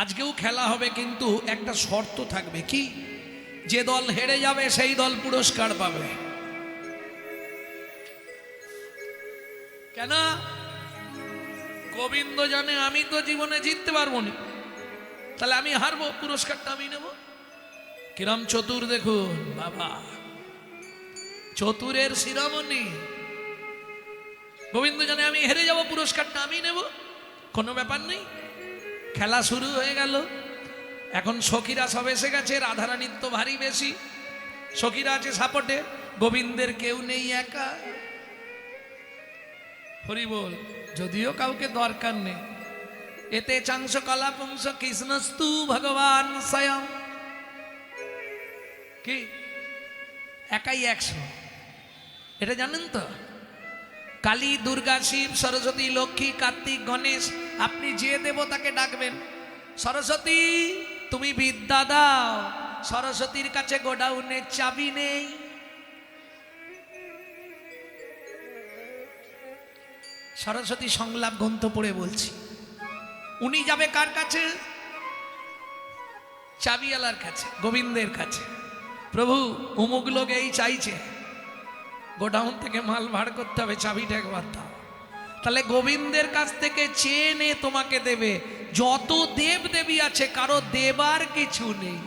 আজকেও খেলা হবে, কিন্তু একটা শর্ত থাকবে। কি? যে দল হেরে যাবে সেই দল পুরস্কার পাবে। কেন? গোবিন্দ জানে আমি তো জীবনে জিততে পারবো না, তাহলে আমি হারবো, পুরস্কারটা আমি নেব। কিরম চতুর দেখুন বাবা, চতুরের শিরোমণি। গোবিন্দ জানে আমি হেরে যাব, পুরস্কারটা আমি নেব, কোনো ব্যাপার নেই। খেলা শুরু হয়ে গেল। এখন সখীরা সব এসে গেছে, রাধারানীর তো ভারী বেশি, সখীরা আছে সাপোর্টে, গোবিন্দের কেউ নেই, একা। হরি বল। যদিও কাউকে দরকার নেই, এতে চাংশ কলাপংশ কৃষ্ণস্তু ভগবান স্বয়ং। কি? একাই 100, এটা জানেন তো? কালী, দুর্গা, শিব, সরস্বতী, লক্ষ্মী, কার্তিক, গণেশ, আপনি যে দেবতাকে ডাকবেন, সরস্বতী তুমি বিদ্যা দাও, সরস্বতীর কাছে গোডাউনের চাবি নেই। সরস্বতী সংলাপ গ্রন্থ পড়ে বলছি, উনি যাবে কার কাছে? চাবিওয়ালার কাছে, গোবিন্দের কাছে। প্রভু অমুক লোক এই চাইছে, গোডাউন থেকে মাল ভাড় করতে হবে, চাবিটা একবার দাও। তাহলে গোবিন্দের কাছ থেকে চেয়ে নে তোমাকে দেবে। যত দেব দেবী আছে, কারো দেবার কিছু নেই।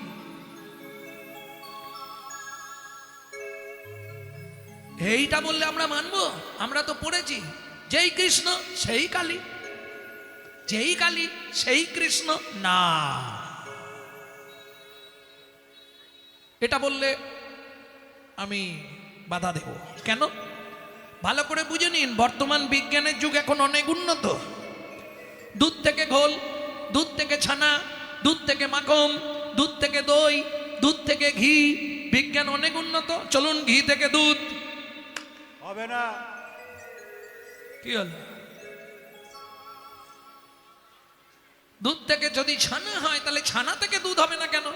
এইটা বললে আমরা মানবো? আমরা তো পড়েছি, যেই কৃষ্ণ সেই কালী, যেই কালী সেই কৃষ্ণ না। এটা বললে আমি বাধা দেব। কেন? ভালো করে বুঝে নিন, বর্তমান বিজ্ঞানের যুগ এখন অনেক উন্নত। দুধ থেকে ঘোল, দুধ থেকে ছানা, দুধ থেকে মাখন, দুধ থেকে দই, দুধ থেকে ঘি, বিজ্ঞান অনেক উন্নত। চলুন ঘি থেকে দুধ হবে না। কি হলো? দুধ থেকে যদি ছানা হয়, তাহলে ছানা থেকে দুধ হবে না কেন?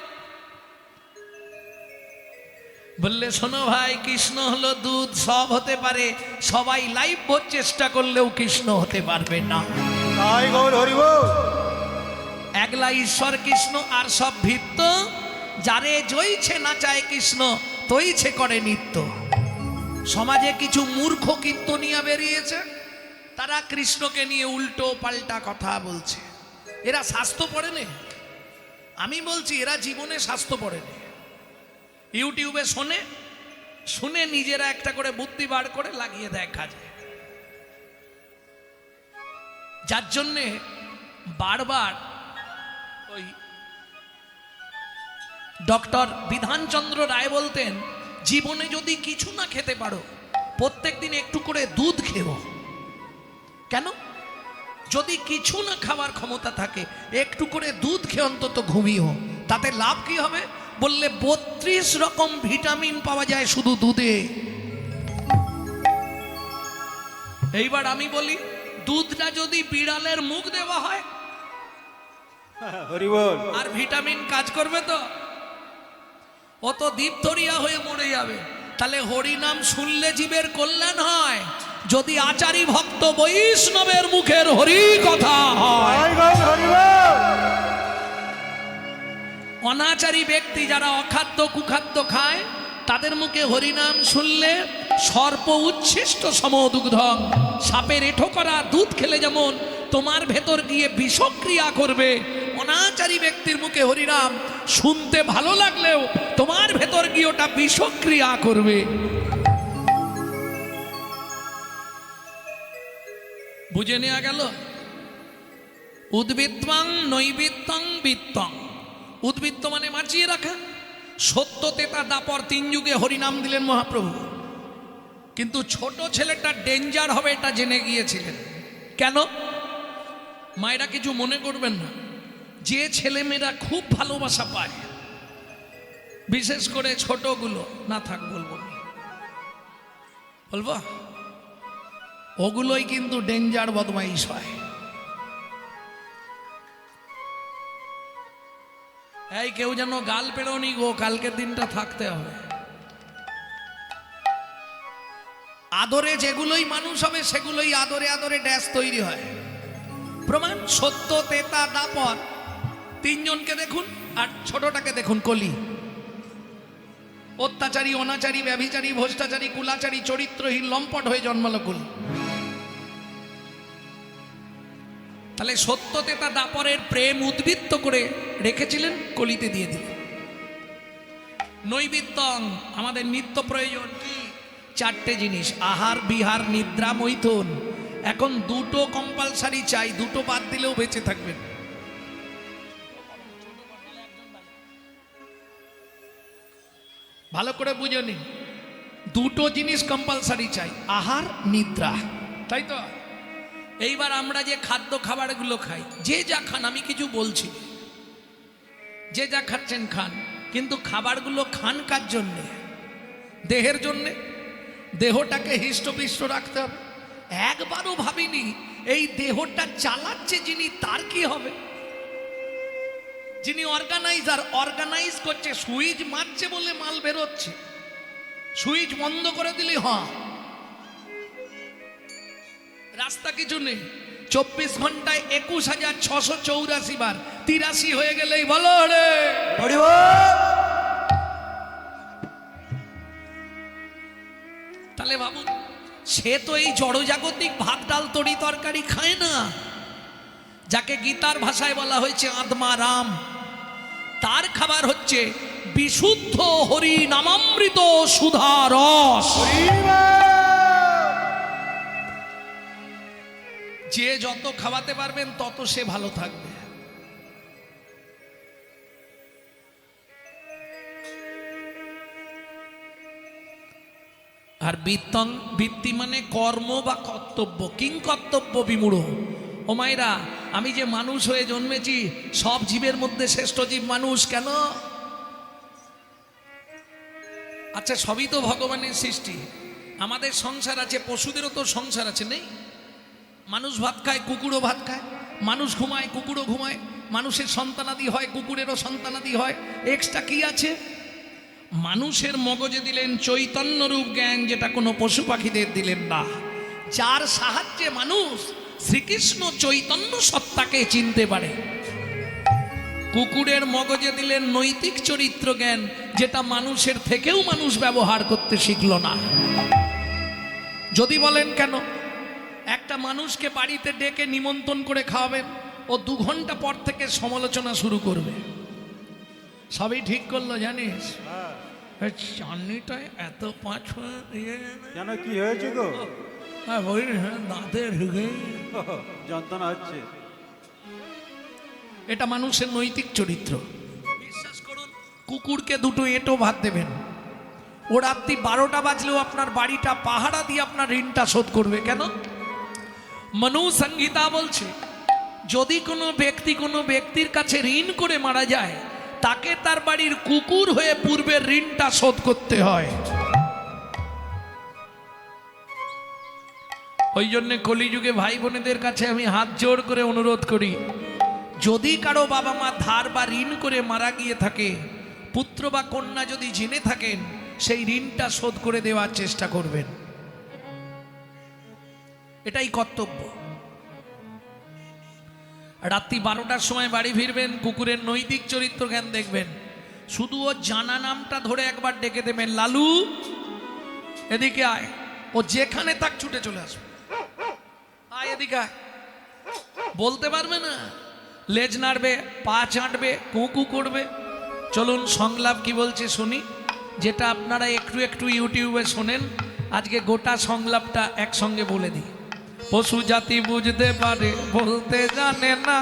বললে শোনো ভাই, কৃষ্ণ হলো দুধ, সব হতে পারে, সবাই লাইভ ভোট চেষ্টা করলেও কৃষ্ণ হতে পারবে না। তাই গৌর হরি বল। একলা ঈশ্বর কৃষ্ণ, আর সব ভিত্ত। যারে জয়ছে না চায় কৃষ্ণ, তৈছে করে নিত্য। সমাজে কিছু মূর্খ কীর্তনিয়া বেরিয়েছে, তারা কৃষ্ণকে নিয়ে উল্টো পাল্টা কথা বলছে। এরা শাস্ত্র পড়েনি। আমি বলছি এরা জীবনে শাস্ত্র পড়েনি। ইউটিউবে শোনে, শুনে নিজেরা একটা করে বুদ্ধি বার করে লাগিয়ে দেয় কাজে। যার জন্যে বারবার ওই ডক্টর বিধানচন্দ্র রায় বলতেন, জীবনে যদি কিছু না খেতে পারো, প্রত্যেক দিন একটু করে দুধ খেও। কেন? যদি কিছু না খাওয়ার ক্ষমতা থাকে, একটু করে দুধ খেয়ে অন্তত ঘুমিও, তাতে লাভ কি হবে? বললে 32 রকম ভিটামিন পাওয়া যায় শুধু দুধে। এইবার আমি বলি, দুধটা যদি বিড়ালের মুখ দেওয়া হয় হরি বল। আর ভিটামিন কাজ করবে তো? ও তো দীপথরিয়া হয়ে মরে যাবে। তাহলে হরি নাম শুনলে জীবের কল্যাণ হয়, যদি আচারী ভক্ত বৈষ্ণবের মুখের হরি কথা হয়। তাই গৌর হরি বল। অনাচারী ব্যক্তি যারা অখাদ্য কুখাদ্য খায়, তাদের মুখে হরিনাম শুনলে সর্প উচ্ছিষ্ট সমদুগ্ধম, সাপের এঁঠো করা দুধ খেলে যেমন তোমার ভেতর গিয়ে বিষক্রিয়া করবে, অনাচারী ব্যক্তির মুখে হরিনাম শুনতে ভালো লাগলেও তোমার ভেতর গিয়ে ওটা বিষক্রিয়া করবে। বুঝে নেওয়া গেল? উদ্বৃত্তং নৈবৃত্তং বৃত্তং। উদ্বৃত্ত মানে মার্জিয়ে রাখা। সত্য তেতা দাপর 3 যুগে হরিনাম দিলেন মহাপ্রভু, কিন্তু ছোট ছেলেটা ডেঞ্জার হবে এটা জেনে গিয়েছিলেন। কেন? মায়েরা কিছু মনে করবেন না, যে ছেলেমেয়েরা খুব ভালোবাসা পায়, বিশেষ করে ছোটগুলো, না থাক বলবো না, বলবো, ওগুলোই কিন্তু ডেঞ্জার বদমাইশ হয়। এই কেউ যেন গাল পেড়োনি গো, কালকের দিনটা থাকতে হবে। আদরে যেগুলোই মানুষ হবে সেগুলোই আদরে আদরে ড্যাশ তৈরি হয়। প্রমাণ, সত্য তেতা দাপর 3 জনকে দেখুন, আর ছোটটাকে দেখুন, কলি। অত্যাচারী, অনাচারী, ব্যভিচারী, ভ্রষ্টাচারী, কুলাচারী, চরিত্রহীন, লম্পট হয়ে জন্মালো কলি। তাহলে সত্য তেতা দাপরের প্রেম উদ্বৃত্ত করে রেখেছিলেন, কলিতে দিয়ে দিলেন। নৈবৃত্তং, আমাদের নিত্য প্রয়োজন কি? 4টে জিনিস, আহার, বিহার, নিদ্রা, মৈথুন। এখন 2টো কম্পালসারি চাই, 2টো বাদ দিলেও বেঁচে থাকবেন। ভালো করে বুঝে নিন, 2টো জিনিস কম্পালসারি চাই, আহার, নিদ্রা, তাই তো? এইবার আমরা যে খাদ্য খাবারগুলো খাই, যে যা খান, আমি কিছু বলছি, যে যা খাচ্ছেন খান, কিন্তু খাবারগুলো খান কার জন্যে? দেহের জন্যে। দেহটাকে হৃষ্টপুষ্ট রাখতে হবে। একবারও ভাবিনি এই দেহটা চালাচ্ছে যিনি, তার কি হবে? যিনি অর্গানাইজার, অর্গানাইজ করছে, সুইচ মারছে বলে মাল বেরোচ্ছে, সুইচ বন্ধ করে দিলে হ্যাঁ, রাস্তা কিছু নেই। 24 ঘন্টায় 21,684 বার, 83 হয়ে গেলেই বলো রে হরি বল। তাহলে ভাবুন, সে তো এই জড়জাগতিক ভাত ডাল তরি তরকারি খায় না, যাকে গীতার ভাষায় বলা হয়েছে আত্মা রাম, তার খাবার হচ্ছে বিশুদ্ধ হরি নামামৃত সুধা রস। যে যত খাওয়াতে পারবেন তত সে ভালো থাকবে। আর বৃত্তং, বৃত্তি মানে কর্ম বা কর্তব্য, কিং কর্তব্য বিমূঢ়। ও মায়েরা, আমি যে মানুষ হয়ে জন্মেছি, সব জীবের মধ্যে শ্রেষ্ঠ জীব মানুষ। কেন? আচ্ছা, সবই তো ভগবানের সৃষ্টি। আমাদের সংসার আছে, পশুদেরও তো সংসার আছে, নেই? মানুষ ভাত খায়, কুকুরও ভাত খায়, মানুষ ঘুমায়, কুকুরও ঘুমায়, মানুষের সন্তানাদি হয়, কুকুরেরও সন্তানাদি হয়। এক্সট্রা কি আছে? মানুষের মগজে দিলেন চৈতন্যরূপ জ্ঞান, যেটা কোনো পশু পাখিদের দিলেন না, যার সাহায্যে মানুষ শ্রীকৃষ্ণ চৈতন্য সত্তাকে চিনতে পারে। কুকুরের মগজে দিলেন নৈতিক চরিত্র জ্ঞান, যেটা মানুষের থেকেও মানুষ ব্যবহার করতে শিখল না। যদি বলেন কেন, একটা মানুষকে বাড়িতে ডেকে নিমন্ত্রণ করে খাওয়াবেন, ও 2 ঘন্টা পর থেকে সমালোচনা শুরু করবে। সবই ঠিক করলো জানিস, চাটনিটা এত পাঁচ কেন, কি হয়েছে গো? দাঁতের যন্ত্রণা হচ্ছে। এটা মানুষের নৈতিক চরিত্র। বিশ্বাস করুন, কুকুরকে দুটো এঁটো ভাত দেবেন। ও রাত্রি 12টা বাজলেও আপনার বাড়িটা পাহারা দিয়ে আপনার ঋণটা শোধ করবে। কেন? মনু সংহিতা বলছে, যদি কোনো ব্যক্তির কাছে ঋণ করে মারা যায়, তাকে তার বাড়ির কুকুর হয়ে পূর্বের ঋণটা শোধ করতে হয়। ওই জন্য কলিযুগে ভাই বোনেদের কাছে আমি হাত জোড় করে অনুরোধ করি, যদি কারো বাবা মা ধার বা ঋণ করে মারা গিয়ে থাকে, পুত্র বা কন্যা যদি জেনে থাকেন, সেই ঋণটা শোধ করে দেওয়ার চেষ্টা করবেন। এটাই কর্তব্য। রাত্রি 12টার সময় বাড়ি ফিরবেন, কুকুরের নৈতিক চরিত্র জ্ঞান দেখবেন। শুধু ও জানা নামটা ধরে একবার ডেকে দেবেন, লালু এদিকে আয়। ও যেখানে তাক ছুটে চলে আসবে, আয় এদিকে আয়। বলতে পারবে না, লেজ নাড়বে, পা চাটবে, কুকু করবে। চলুন সংলাপ কি বলছে শুনি, যেটা আপনারা একটু একটু ইউটিউবে শোনেন। আজকে গোটা সংলাপটা একসঙ্গে বলে দিই। পশু জাতি বুঝতে পারে, বলতে জানে না,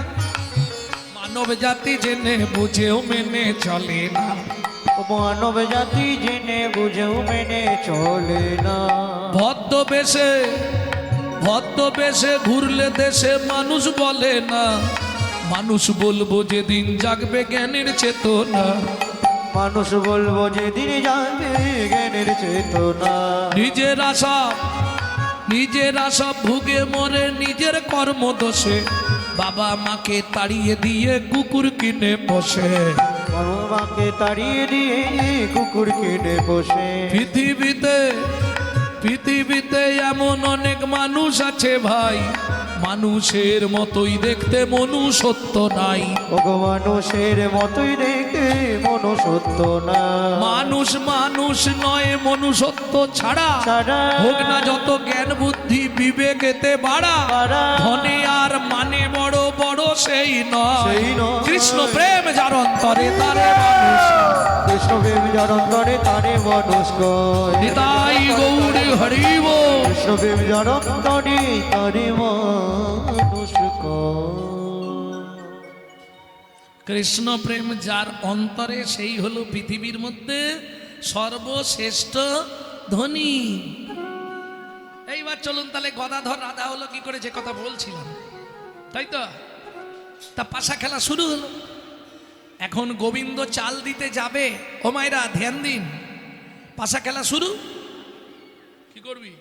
মানব জাতি জেনে বুঝেও মেনে চলে না। মানব জাতি জেনে বুঝেও মেনে চলে না। ভদ্রবেশে ঘুরলে দেশে মানুষ বলে না, মানুষ বলবো যেদিন জাগবে জ্ঞানের চেতনা। মানুষ বলবো যেদিন জানবে জ্ঞানের চেতনা। নিজের আশা ভুগে মরে নিজের কর্ম দোষে, বাবা মাকে তাড়িয়ে দিয়ে কুকুর কিনে বসে। বাবা মাকে তাড়িয়ে দিয়ে কুকুর কিনে বসে। পৃথিবীতে এমন অনেক মানুষ আছে ভাই, মানুষের মতোই দেখতে মনুষ্যত্ব নাই। ওগো মানুষের মতোই দেখতে মনুষ্যত্ব না। মানুষ নয় মনুষ্যত্ব ছাড়া, হোক না যত জ্ঞান বুদ্ধি বিবেকেতে বাড়া। ধনে আর মানে বড় বড় সেই নয়, কৃষ্ণ প্রেম যার অন্তরে তারে মানুষ। কৃষ্ণ প্রেম যার অন্তরে তারে মানুষ কয়। নিতাই গৌরী হরি বল। কৃষ্ণ প্রেম যার অন্তরে তারে মানুষ কয়। কৃষ্ণ প্রেম যার অন্তরে, সেই হলো পৃথিবীর মধ্যে সর্বশ্রেষ্ঠ ধনী। এইবার চলুন তাহলে, গদাধর রাধা হলো কি করে, যে কথা বলছিলাম, তাই তো? তা পাশা খেলা শুরু হলো। এখন গোবিন্দ চাল দিতে যাবে। ও মায়েরা ধ্যান দিন, পাশা খেলা শুরু। কি করবি?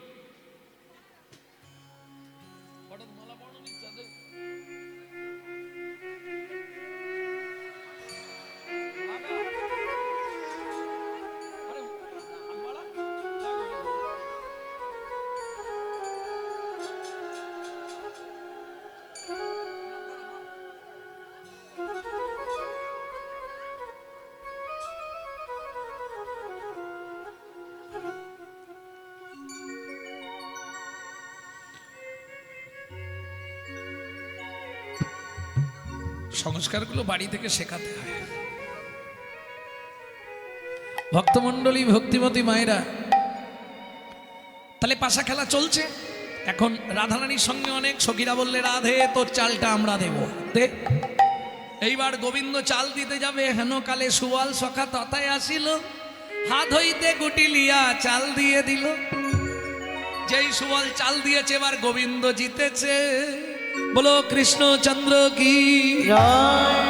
সংস্কারগুলো বাড়ি থেকে শেখাতে হয়। ভক্তমণ্ডলী, ভক্তিমতী মায়েরা, তাহলে পাশা খেলা চলছে। এখন রাধারানীর সঙ্গে অনেক সখীরা বললে, রাধে তোর চালটা আমরা দেব, দে। এইবার গোবিন্দ চাল দিতে যাবে। হেন কালে সুয়াল সখা তথায় আসিল, হাত হইতে গুটি লিয়া চাল দিয়ে দিল। যেই সুয়াল চাল দিয়েছে, এবার গোবিন্দ জিতেছে। বলো কৃষ্ণচন্দ্র কি জয়।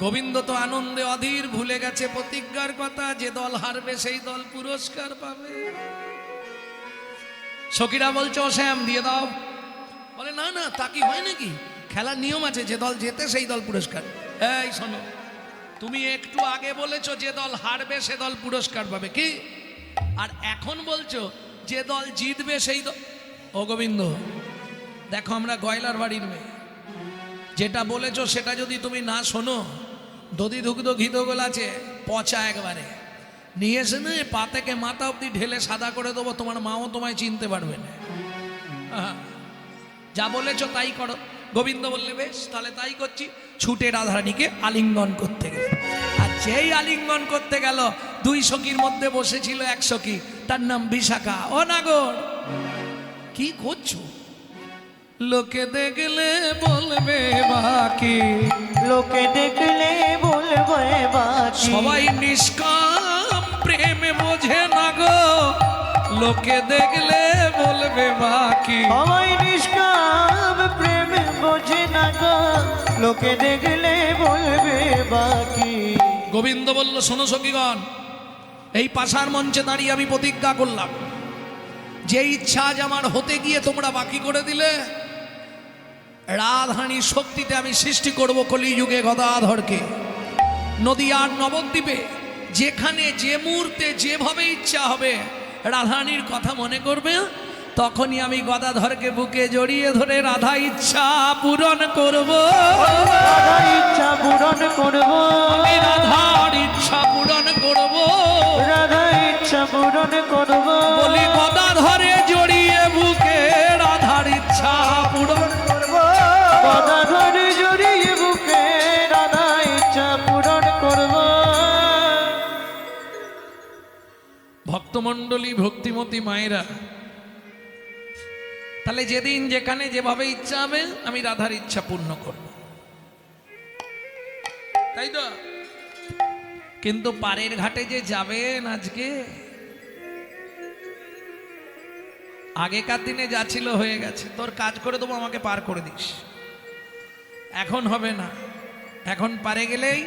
গোবিন্দ তো আনন্দে অধীর, ভুলে গেছে প্রতিজ্ঞার কথা, যে দল হারবে সেই দল পুরস্কার পাবে। সখীরা বলছে, ও শ্যাম দিয়ে দাও। বলে, না না, তা কি হয় নাকি? খেলার নিয়ম আছে, যে দল জেতে সেই দল পুরস্কার। এই শোনো, তুমি একটু আগে বলেছো যে দল হারবে সে দল পুরস্কার পাবে, কি? আর এখন বলছো যে দল জিতবে সেই দল। ও গোবিন্দ, দেখো আমরা গয়লার বাড়ির মেয়ে, যেটা বলেছো সেটা যদি তুমি না শোনো, দধি দুগ্ধ ঘিতগোল আছে পচা একবারে নিয়ে এসে না পা থেকে মাথা অব্দি ঢেলে সাদা করে দেবো, তোমার মাও তোমায় চিনতে পারবে না। যা বলেছো তাই করো। গোবিন্দ বললে, বেশ তাহলে তাই করছি। ছুটে রাধারানীকে আলিঙ্গন করতে গেল। আর যেই আলিঙ্গন করতে গেল, দুই সখীর মধ্যে বসেছিল এক সখী, তার নাম বিশাখা। ও নাগর, কি করছো? লোকে দেখলে বলবে বাকি, লোকে দেখলে বলবে বলবো বাকি। সবাই নিষ্কাম প্রেমে বোঝে না গো, লোকে দেখলে বলবে বাকি। সবাই নিষ্কাম প্রেমে বোঝে না গো, লোকে দেখলে বলবে বাকি। গোবিন্দ বলল, শোনো সখীগণ, এই পাশার মঞ্চে দাঁড়িয়ে আমি প্রতিজ্ঞা করলাম, যে ইচ্ছা আজ আমার হতে গিয়ে তোমরা বাকি করে দিলে, রাধারানীর শক্তিতে আমি সৃষ্টি করব কলিযুগে গদাধরকে। নদীয়ার নবদ্বীপে যেখানে যে মুহূর্তে যেভাবে ইচ্ছা হবে রাধারানীর কথা মনে করবে, তখনই আমি গদাধরকে বুকে জড়িয়ে ধরে রাধা ইচ্ছা পূরণ করব। রাধা ইচ্ছা পূরণ করব, আমি রাধার ইচ্ছা পূরণ করব। রাধা ইচ্ছা পূরণ করব। বলি গদাধরে জড়িয়ে বুকে রাধার ইচ্ছা পূরণ করব। গদাধর জড়িয়ে বুকে রাধা ইচ্ছা পূরণ করব। ভক্তমণ্ডলী, ভক্তিমতী মায়েরা, তাহলে যেদিন যেখানে যেভাবে ইচ্ছা হবে আমি রাধার ইচ্ছা পূর্ণ করব, তাই তো? কিন্তু পারের ঘাটে যে যাবেন আজকে, আগেকার দিনে যা ছিল হয়ে গেছে, তোর কাজ করে দেবো, আমাকে পার করে দিস। এখন হবে না, এখন পারে গেলেই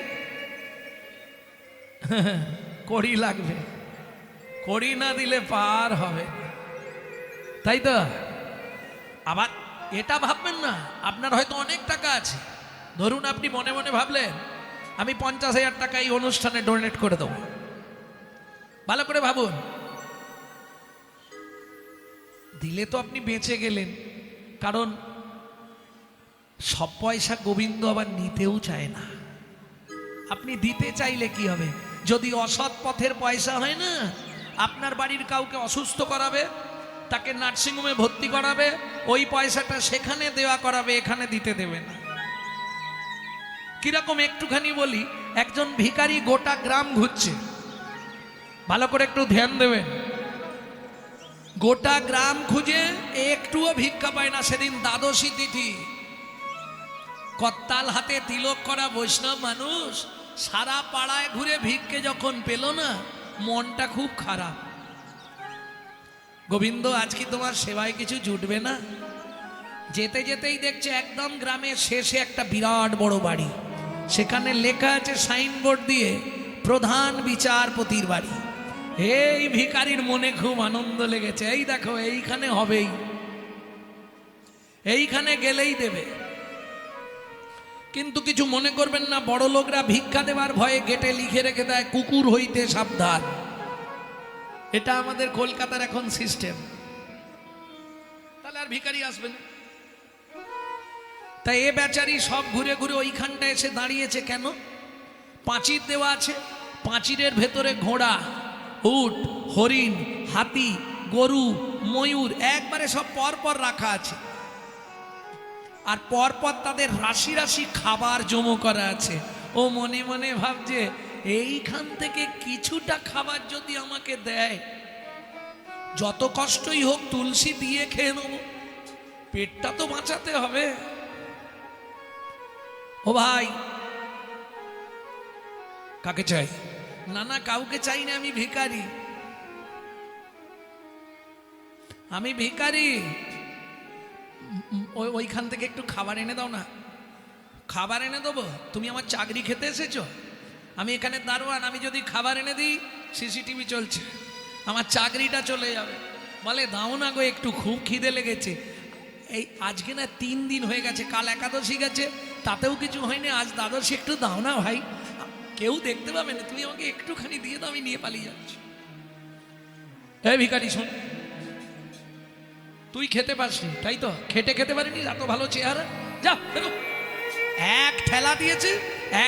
কড়ি লাগবে, কড়ি না দিলে পার হবে না, তাই তো? আবার এটা ভাববেন না, আপনার হয়তো অনেক টাকা আছে, ধরুন আপনি মনে মনে ভাবলেন আমি 50,000 টাকা এই অনুষ্ঠানে ডোনেট করে দেবো। ভালো করে ভাবুন, দিলে তো আপনি বেঁচে গেলেন, কারণ সব পয়সা গোবিন্দ আবার নিতেও চায় না। আপনি দিতে চাইলে কি হবে? যদি অসৎ পথের পয়সা হয় না, আপনার বাড়ির কাউকে অসুস্থ করাবে, তাকে নার্সিংহোমে ভর্তি করাবে, ওই পয়সাটা সেখানে দেওয়া করাবে, এখানে দিতে দেবে না। কিরকম একটুখানি বলি, একজন ভিখারি গোটা গ্রাম ঘুরছে, ভালো করে একটু ধ্যান দেবেন। গোটা গ্রাম খুঁজে একটুও ভিক্ষা পায় না। সেদিন দ্বাদশী তিথি, কত্তাল হাতে তিলক করা বৈষ্ণব মানুষ সারা পাড়ায় ঘুরে ভিক্ষে যখন পেল না, মনটা খুব খারাপ। গোবিন্দ, আজ কি তোমার সেবায় কিছু জুটবে না? যেতে যেতেই দেখছে একদম গ্রামের শেষে একটা বিরাট বড় বাড়ি, সেখানে লেখা আছে সাইনবোর্ড দিয়ে, প্রধান বিচারপতির বাড়ি। এই ভিখারির মনে খুব আনন্দ লেগেছে, এই দেখো এইখানে হবেই, এইখানে গেলেই দেবে। কিন্তু কিছু মনে করবেন না, বড় লোকরা ভিক্ষা দেবার ভয়ে গেটে লিখে রেখে দেয়, কুকুর হইতে সাবধান। এটা আমাদের কলকাতার এখন সিস্টেম, তাহলে আর ভিখারি আসবে না। তাই এ বেচারি সব ঘুরে ঘুরে ওইখানটা এসে দাঁড়িয়েছে। কেন? পাঁচির দেওয়া আছে, পাঁচিরের ভেতরে ঘোড়া, উট, হরিণ, হাতি, গরু, ময়ূর একবারে সব পরপর রাখা আছে, আর পরপর তাদের রাশি রাশি খাবার জমো করা আছে। ও মনে মনে ভাবছে, এইখান থেকে কিছুটা খাবার যদি আমাকে দেয়, যত কষ্টই হোক তুলসী দিয়ে খেয়ে নেব, পেটটা তো বাঁচাতে হবে। ও ভাই, কাকে চাই? না না, কাউকে চাই না, আমি ভিখারি, আমি ভিখারি। ওইখান থেকে একটু খাবার এনে দাও না। খাবার এনে দেবো? তুমি আমার চাকরি খেতে এসেছো? আমি এখানে দারোয়ান, আমি যদি খাবার এনে দিই, সিসিটিভি চলছে, আমার চাকরিটা চলে যাবে। বলে দাও না গো, একটু খুব খিদে লেগেছে। এই আজকে না 3 দিন হয়ে গেছে, কাল একাদশী গেছে, তাতেও কিছু হয়নি, আজ দ্বাদশী, একটু দাও না ভাই, কেউ দেখতে পাবে না, তুমি আমাকে একটুখানি দিয়ে দাও, আমি নিয়ে পালিয়ে যাচ্ছি। এই ভিখারি শোন, তুই খেতে পারছিস, তাই তো? খেটে খেতে পারিনি, এত ভালো চেহারা, যা বেরো। এক ঠেলা দিয়েছে,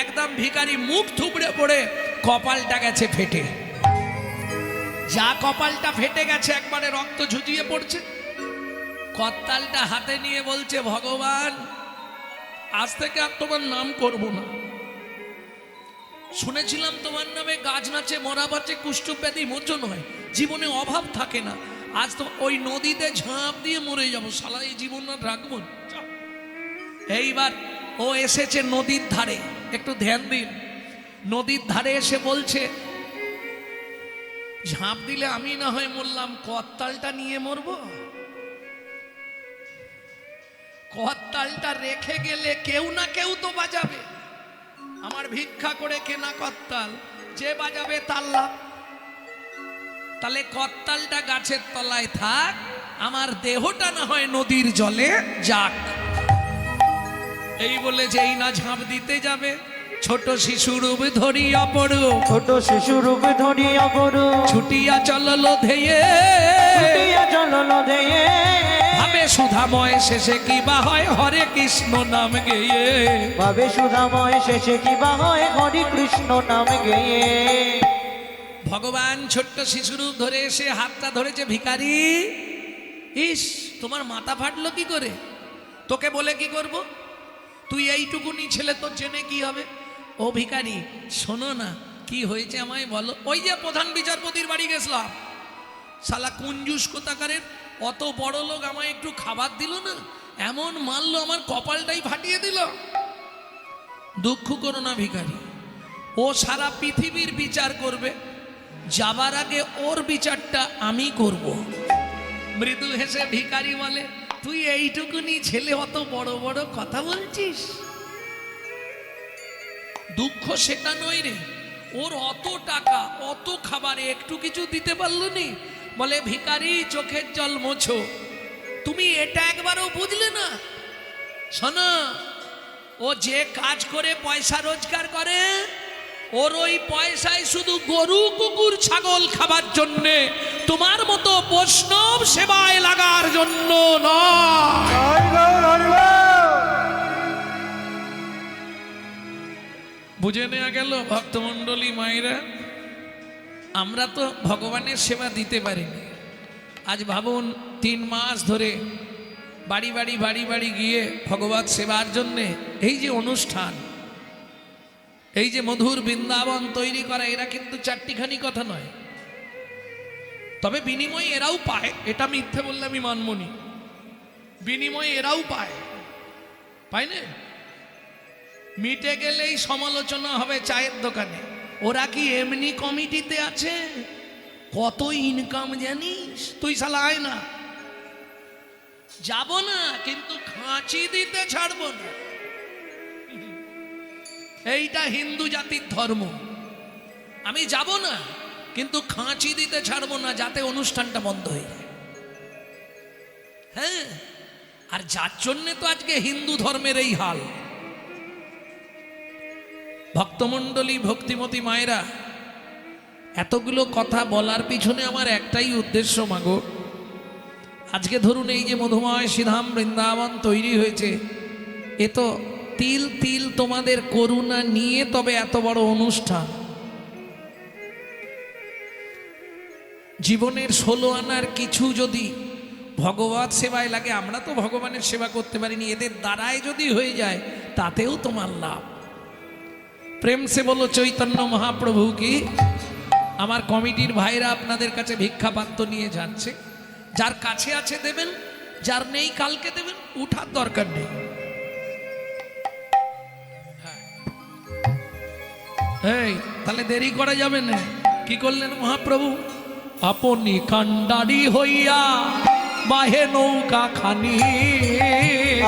একদম ভিখারি মুখ থুবড়ে পড়ে কপালটা গেছে ফেটে। যা কপালটা ফেটে গেছে, একবারে রক্ত ঝুঁঝিয়ে পড়ছে। কর্তালটা হাতে নিয়ে বলছে, ভগবান, আজ থেকে আর তোমার নাম করব না। শুনেছিলাম তোমার নামে গাছ নাচে, মরা বাঁচে, কুষ্ঠব্যাধি মোচন হয়, জীবনে অভাব থাকে না। আজ তো ওই নদীতে ঝাঁপ দিয়ে মরে যাবো, শালা এই জীবন না রাখবো। এইবার ও এসেছে নদীর ধারে, একটু ধ্যান দিন। নদীর ধারে এসে বলছে, ঝাঁপ দিলে আমি না হয় মরলাম, করতালটা নিয়ে মরবো? করতালটা রেখে গেলে কেউ না কেউ তো বাজাবে। আমার ভিক্ষা করে কেনা করতাল, যে বাজাবে তার লাভ। তাহলে করতালটা গাছের তলায় থাক, আমার দেহটা না হয় নদীর জলে যাক। এই বলে যেই না ঝাঁপ দিতে যাবে, ছোট শিশু রূপ ধরিয়া পড়ো, ছোট শিশু রূপ ধরিয়া পড়ো, ছুটিয়া চললো ধেয়ে, ছুটিয়া চললো ধেয়ে। ভাবে সুধাময় শেষে কি বা হয়, হরে কৃষ্ণ নাম গেয়ে। ভাবে সুধাময় শেষে কি বা হয়, হরি কৃষ্ণ নাম গেয়ে। ভগবান ছোট্ট শিশুরূপ ধরে এসে হাতটা ধরেছে, ভিখারি ইস তোমার মাথা ফাটলো কি করে? তোকে বলে কি করব? তুই এইটুকুনি ছেলে, তোর জেনে কি হবে? ও ভিখারি শোনো না, কি হয়েছে আমায় বলো। ওই যে প্রধান বিচারপতির বাড়ি গেছিলাম, শালা কুঞ্জুস কোথাকারের, অত বড় লোক আমায় একটু খাবার দিল না, এমন মারলো আমার কপালটাই ফাটিয়ে দিল। দুঃখ করো না ভিখারি, ও সারা পৃথিবীর বিচার করবে, যাবার আগে ওর বিচারটা আমি করব। মৃদু হেসে ভিখারি বলে, তুই এইটুকুনি ছেলে অত বড় বড় কথা বলছিস? দুঃখ সেটা নয় রে, ওর অত টাকা অত খাবারে একটু কিছু দিতে পারলো নি। বলে ভিখারি চোখের জল মোছো, তুমি এটা একবারও বুঝলে না? শোনো, ও যে কাজ করে পয়সা রোজগার করে, ওর ওই পয়সায় শুধু গরু কুকুর ছাগল খাবার জন্যে, তোমার মতো বৈষ্ণব সেবায় লাগার জন্য নয়। হরি বল, হরি বল। বুঝে নেওয়া গেল ভক্তমণ্ডলী মায়েরা, আমরা তো ভগবানের সেবা দিতে পারিনি। আজ ভাবুন 3 মাস ধরে বাড়ি বাড়ি বাড়ি বাড়ি গিয়ে ভগবত সেবার জন্যে এই যে অনুষ্ঠান, এই যে মধুর বৃন্দাবন তৈরি করা, এরা কিন্তু চারটিখানি কথা নয়। তবে বিনিময়ে এরাও পায়, এটা মিথ্যে বললে আমি মানবনি। বিনিময়ে এরাও পায়, পায় না? মিটে গেলেই সমালোচনা হবে চায়ের দোকানে, ওরা কি এমনি কমিটিতে আছে? কত ইনকাম জানিস তুই? শালা আয় না, যাব না, কিন্তু খাঁচি দিতে ছাড়বো না। এইটা হিন্দু জাতির ধর্ম। আমি যাব না, কিন্তু খাঁচি দিতে ছাড়বো না, যাতে অনুষ্ঠানটা বন্ধ হয়ে যায়। হ্যাঁ, আর যার জন্যে তো আজকে হিন্দু ধর্মের এই হাল। ভক্তমণ্ডলী ভক্তিমতী মায়েরা, এতগুলো কথা বলার পিছনে আমার একটাই উদ্দেশ্য মাগো। আজকে ধরুন এই যে মধুময় শ্রীধাম বৃন্দাবন তৈরি হয়েছে, এ তো তিল তিল তোমাদের করুণা নিয়ে তবে এত বড় অনুষ্ঠান। জীবনের 16 আনার কিছু যদি ভগবত সেবায় লাগে, আমরা তো ভগবানের সেবা করতে পারিনি, এদের দ্বারাই যদি হয়ে যায় তাতেও তোমার লাভ। প্রেম সে বলো চৈতন্য মহাপ্রভু কি। আমার কমিটির ভাইরা আপনাদের কাছে ভিক্ষা পাত্র নিয়ে যাচ্ছে, যার কাছে আছে দেবেন, যার নেই কালকে দেবেন, উঠার দরকার নেই। এই তাহলে দেরি করা যাবে না। কি করলেন মহাপ্রভু? আপনি কান্ডারি হইয়া বাহে নৌকা খানি,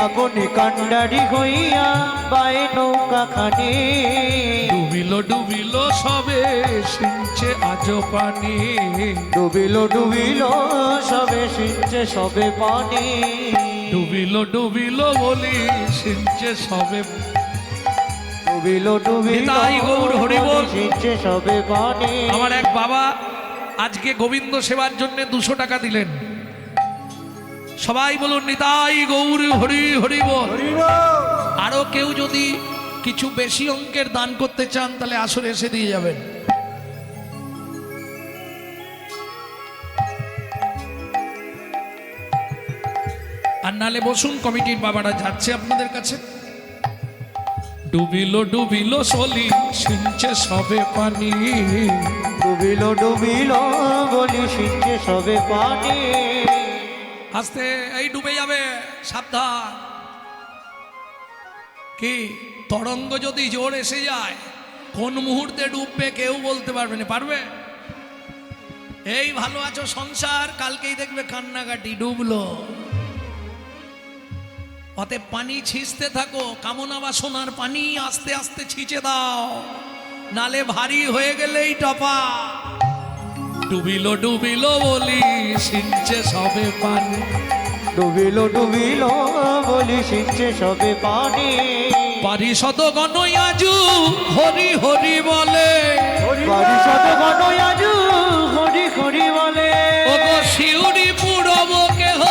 আপনি কান্ডারি হইয়া বাহে নৌকা খানি। ডুবিল ডুবিল সবে সিঞ্চে আজ পানি, ডুবিল ডুবিল সবে সিঞ্চে সবে পানি। ডুবিল ডুবিল বলি সিঞ্চে সবে, ডুবিল ডুবিল নিতাই গৌর হরি বল। সিঞ্চে সবে পানি। আমার এক বাবা আজকে গোবিন্দ সেবার জন্য 200 টাকা দিলেন। সবাই বলুন নিতাই গৌর হরি হরি বল। হরি বল। আরো কেউ যদি কিছু বেশি অঙ্কের দান করতে চান তাহলে আসরে এসে দিয়ে যাবেন। আর নালে বসুন, কমিটির বাবারা যাচ্ছে আপনাদের কাছে। ডুবিল ডুবিল সলি সিঞ্চে সবে পানি, ডুবিল ডুবিল বলি সিঞ্চে সবে পানি। আস্তে, এই ডুবে যাবে, সাবধান। কি তরঙ্গ যদি জোর এসে যায় কোন মুহূর্তে ডুববে কেউ বলতে পারবে না, পারবে? এই ভালো আছো সংসার, কালকেই দেখবে কান্নাকাটি ডুবলো। অতএব পানি ছিঁচতে থাকো, কামনা বাসনার পানি আস্তে আস্তে ছিঁচে দাও, নালে ভারী হয়ে গেলেই টপা। ডুবিল ডুবিল বলি সিঞ্চে সবে পানি, ডুবিল ডুবিল বলি সিঞ্চে সবে পানি। পারিষদ গণ আজু হরি হরি বলে, পারিষদ গণ আজু হরি হরি বলে। ওগো শিউরি পুরব কেহ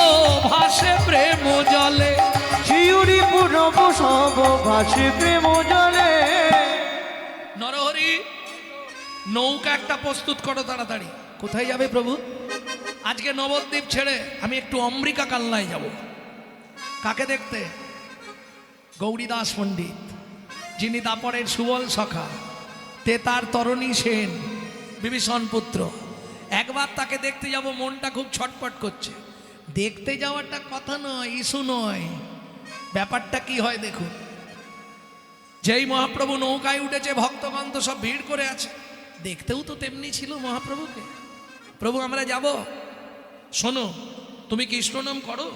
ভাসে প্রেম জলে, শিউরি পুরব সব ভাসে প্রেম জলে। নরহরি নৌকা একটা প্রস্তুত করো তাড়াতাড়ি। কোথায় যাবে প্রভু? আজকে নবদ্বীপ ছেড়ে আমি একটু অম্বিকা কালনায় যাব। কাকে দেখতে? গৌরীদাস পণ্ডিত, যিনি দাপরের সুবল সখা, তেতার তরণী সেন, বিভীষণ পুত্র। একবার তাকে দেখতে যাব, মনটা খুব ছটপট করছে। দেখতে যাওয়াটা কথা নয়, ইস্যু নয়। ব্যাপারটা কি হয় দেখুন। যেই মহাপ্রভু নৌকায় উঠেছে, ভক্তগণ তো সব ভিড় করে আছে। দেখতেও তো তেমনি ছিল মহাপ্রভুকে। প্রভু আমরা যাব। শোনো, তুমি কৃষ্ণ নাম করো?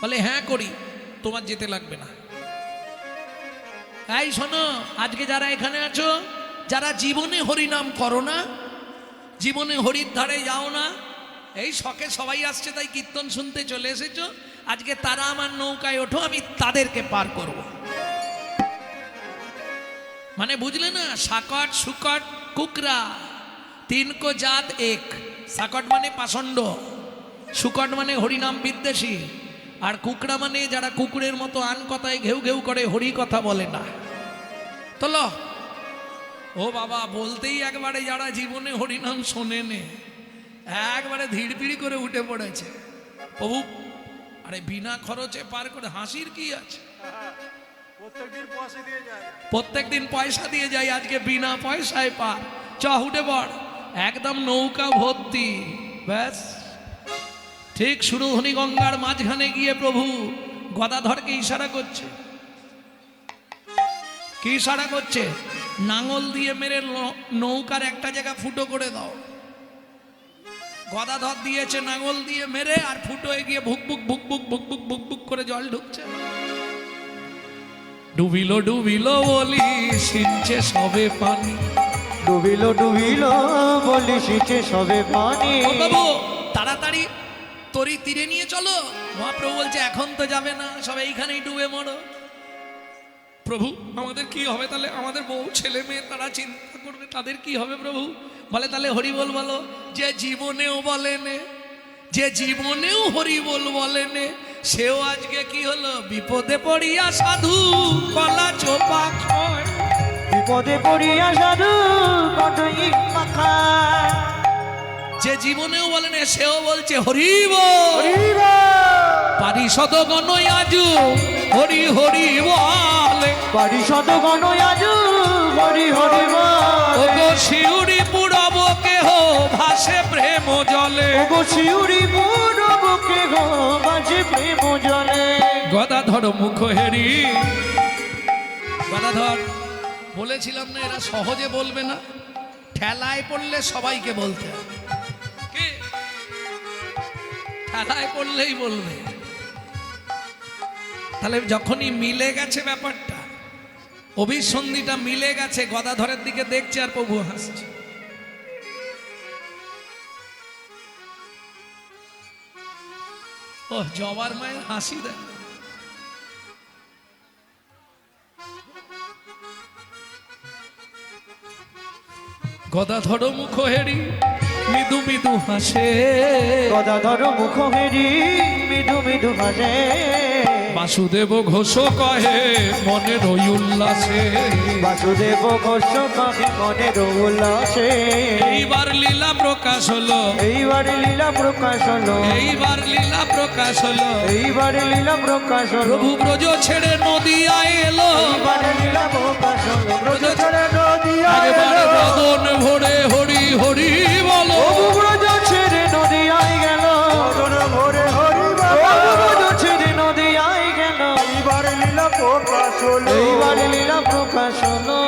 বলে হ্যাঁ করি। তোমার যেতে লাগবে না। এই শোনো, আজকে যারা এখানে আছো, যারা জীবনে হরিনাম করো না, জীবনে হরির ধারে যাও না, এই শখে সবাই আসছে তাই কীর্তন শুনতে চলে এসেছো, আজকে তারা আমার নৌকায় ওঠো, আমি তাদেরকে পার করব। মানে বুঝলে না? সাকট সুকট কুকরা তিন কো জাত এক। সাকট মানে পাষণ্ড, সুকট মানে হরিনাম বিদ্বেষী, আর কুকরা মানে যারা কুকুরের মতো আন কথায় ঘেউ ঘেউ করে, হরি কথা বলে না। তোলো ও বাবা, বলতেই একবারে যারা জীবনে হরিনাম শোনেনে একবারে ধীরপিড়ি করে উঠে পড়েছে। প্রভু আরে বিনা খরচে পার করে, হাসির কি আছে? প্রত্যেক দিন পয়সা দিয়ে যাই, আজকে বিনা পয়সায় পার। চ উঠে পড়, একদম নৌকা ভর্তি। ব্যাস ঠিক সুরধনী গঙ্গার মাঝখানে গিয়ে প্রভু গদাধরকে ইশারা করছে। কি ইশারা করছে? নাঙল দিয়ে মেরে নৌকার একটা জায়গা ফুটো করে দাও। গদাধর দিয়েছে নাঙল দিয়ে মেরে, আর ফুটোয় গিয়ে ভুকভুক ভুকভুক ভুকভুক ভুকভুক করে জল ঢুকছে। ডুবিল ডুবিল বলি সিঞ্চে সবে পানি, ডুবিল ডুবিল বলি সিঞ্চে সবে পানি। ও বাবু তাড়াতাড়ি তরি তীরে নিয়ে চলো। মহাপ্রভু বলছে এখন তো যাবে না, সব এইখানেই ডুবে মরো। প্রভু আমাদের কি হবে তাহলে? আমাদের বউ ছেলে মেয়ে তারা চিন্তা করবে, তাদের কি হবে প্রভু? বলে তাহলে হরি বল বলো। যে জীবনেও বলেনে, যে জীবনেও হরি বল বলেনে, সেও আজকে কি হলো? বিপদে পড়িয়া সাধু কলা চোপা খায়। বিপদে পড়িয়া সাধু কটই পাখা। যে জীবনেও বলেনে, সেও বলছে হরি বল। পারিষদ গণ আজু হরি হরি বলে, পারিষদ গণ আজু হরি হরি বলে। ওগো শিউরি পুরব কেহ ভাসে প্রেম জলে, ওগো শিউরি পুরব কেহ ভাসে প্রেম জলে। গদাধর মুখ হেরি। গদাধর বলেছিলাম না এরা সহজে বলবে না, ঠেলায় পড়লে সবাইকে বলতে হবে। কি ঠেলায় পড়লেই বলবে। তাহলে যখনই মিলে গেছে ব্যাপারটা, অভিসন্ধিটা মিলে গেছে, গদাধরের দিকে দেখছে আর প্রভু হাসছে। ও জবার মায়ের হাসি দেয়। গদাধর মুখ হেরি মৃদু মৃদু হাসে, গদাধর মুখ হেরি মৃদু মৃদু হাসে। বাসুদেব ঘোষ কহে মনের ওই উল্লাসে, বাসুদেব ঘোষ কহে মনের উল্লাসে। এইবার লীলা প্রকাশ হলো, এইবার লীলা প্রকাশ হলো, এইবার লীলা প্রকাশ হলো। এইবার লীলা প্রকাশ হলো। প্রভু ব্রজ ছেড়ে নদিয়া এলো, এইবার লীলা প্রকাশ হলো। ব্রজ ছেড়ে নদিয়া একবার এলো। বদন ভরে হরি হরি বলো। প্রভু ব্রজ ছেড়ে নদিয়ায় গেল, বদন ভরে হরি বলো। প্রভু ব্রজ ছেড়ে নদিয়ায় গেল। এইবার লীলা প্রকাশ হলো। এইবার লীলা প্রকাশ হলো।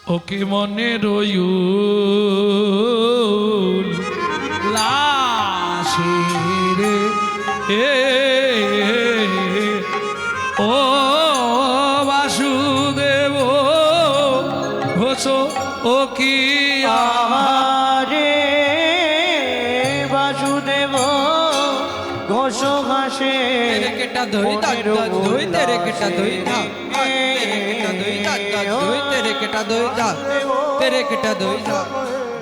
ওকে মনে রইল লাশের এ ও বাসুদেব ঘোষ ও কি আমারে বাসুদেব ঘোষ ঘাসে কেটা ধই দাঁত ধই তেরে কেটা ধই দাঁত তেরে কেটা ধই দাঁত ধই তেরে কেটা ধই দাঁত তেরে কেটা ধই দাঁত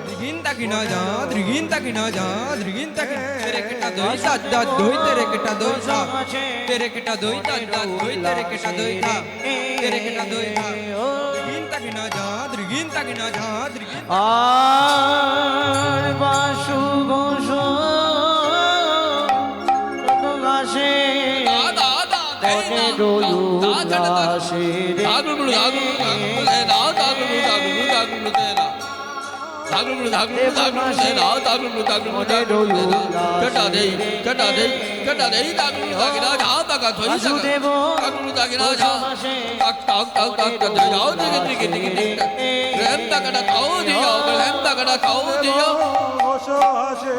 দ্রিগিন তাকি না যা দ্রিগিন তাকি না যা দ্রিগিন তাকি তেরে কেটা ধই দাঁত ধই তেরে কেটা ধই দাঁত তেরে কেটা ধই দাঁত ধই তেরে কেটা ধই দাঁত তেরে কেটা ধই দাঁত দ্রিগিন তাকি না যা দ্রিগিন তাকি না যা দ্রিগিন আর বাসু ঘোষ ঘাসে বাসুদেব ঘোষো হাসে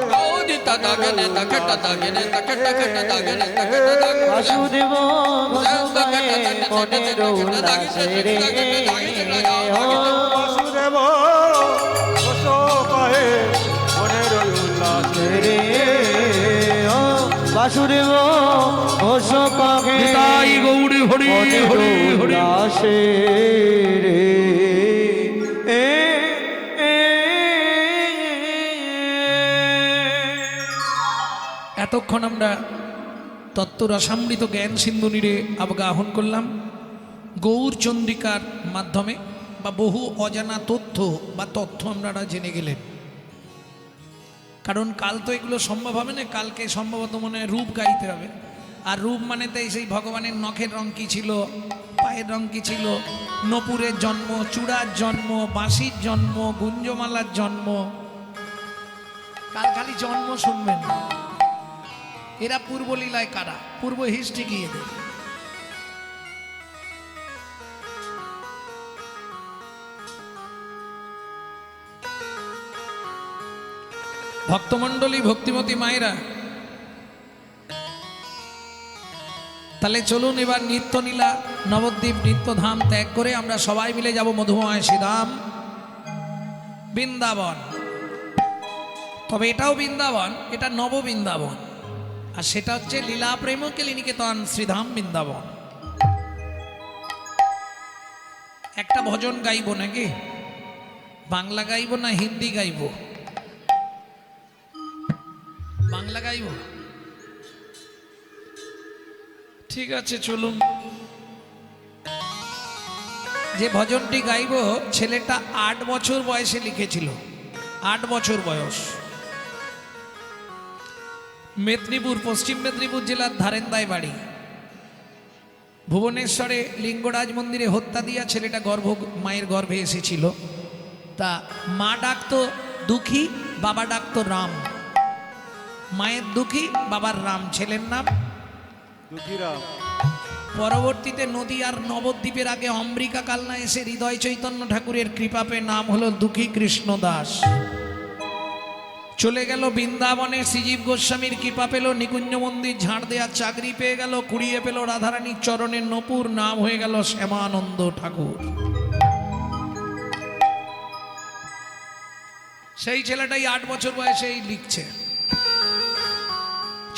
বাসুদেব বাসুদেব ঘোষো কহে মনের উল্লাসে রে ও বাসুদেব ঘোষ কহে তাই গৌরী হরি হরি হরি আসে রে এতক্ষণ আমরা তত্ত্বরসামৃত জ্ঞান সিন্ধুনিরে অবগাহন করলাম গৌর চন্দ্রিকার মাধ্যমে বা বহু অজানা তথ্য বা তথ্য আপনারা জেনে গেলেন। কারণ কাল তো এগুলো সম্ভব হবে না, কালকে সম্ভবত মনে হয় রূপ গাইতে হবে। আর রূপ মানে তাই সেই ভগবানের নখের রং কী ছিল, পায়ের রং কী ছিল, নপুরের জন্ম, চূড়ার জন্ম, বাঁশির জন্ম, গুঞ্জমালার জন্ম, কাল খালি জন্ম শুনবেন। এরা পূর্বলীলায় কারা, পূর্ব হিস্ট্রি গিয়ে দেয়। ভক্তমণ্ডলী, ভক্তিমতী মায়েরা, তাহলে চলুন এবার নিত্যনীলা নবদ্বীপ নিত্যধাম ত্যাগ করে আমরা সবাই মিলে যাব মধুময় শ্রীধাম বৃন্দাবন। তবে এটাও বৃন্দাবন, এটা নব বৃন্দাবন, আর সেটা হচ্ছে লীলা প্রেম কেলিনিকেতন শ্রীধাম বৃন্দাবন। একটা ভজন গাইব নাকি? বাংলা গাইব না হিন্দি গাইব? বাংলা গাইব, ঠিক আছে চলুন। যে ভজনটি গাইব ছেলেটা 8 বছর বয়সে লিখেছিল, 8 বছর বয়স। মেদিনীপুর, পশ্চিম মেদিনীপুর জেলার ধারেন্দায় বাড়ি। ভুবনেশ্বরে লিঙ্গরাজ মন্দিরে হত্যা দিয়া ছেলেটা মায়ের গর্ভে এসেছিল। তা মা ডাকতো দুঃখী, বাবা ডাকতো রাম। মায়ের দুঃখী, বাবার রাম, ছেলের নাম দুঃখীরাম। পরবর্তীতে নদী আর নবদ্বীপের আগে অম্বিকা কালনা এসে হৃদয় চৈতন্য ঠাকুরের কৃপা পেয়ে নাম হলো দুঃখী কৃষ্ণ দাস। চলে গেল বৃন্দাবনে, শ্রীজীব গোস্বামীর কৃপা পেল, নিকুঞ্জ মন্দির ঝাড় দেওয়ার চাকরি পেয়ে গেল, কুড়িয়ে পেল রাধারানীর চরণের নপুর, নাম হয়ে গেল শ্যামানন্দ ঠাকুর। সেই ছেলেটাই 8 বছর বয়সেই লিখছে,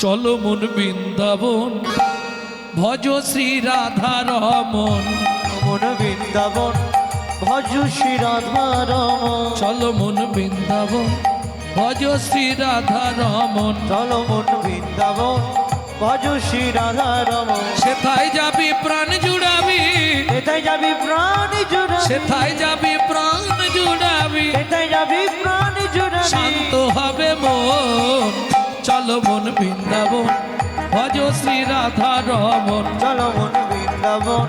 চলো মন বৃন্দাবন ভজ শ্রী রাধা রমন, মন বৃন্দাবন ভজ শ্রী রাধা রমন, চলো মন বৃন্দাবন ভজ শ্রী রাধা রমন, চলো মন বৃন্দাবন ভজ শ্রী রাধা রমন। সেথায় যাবি প্রাণ জুড়াবি, সেথায় যাবি প্রাণ জুড়াবি, সেথায় যাবি প্রাণ জুড়াবি, সেথায় যাবি প্রাণ জুড়াবি, শান্ত হবে মন, চলো মন বৃন্দাবন ভজ শ্রী রাধা রমন, চলো মন বৃন্দাবন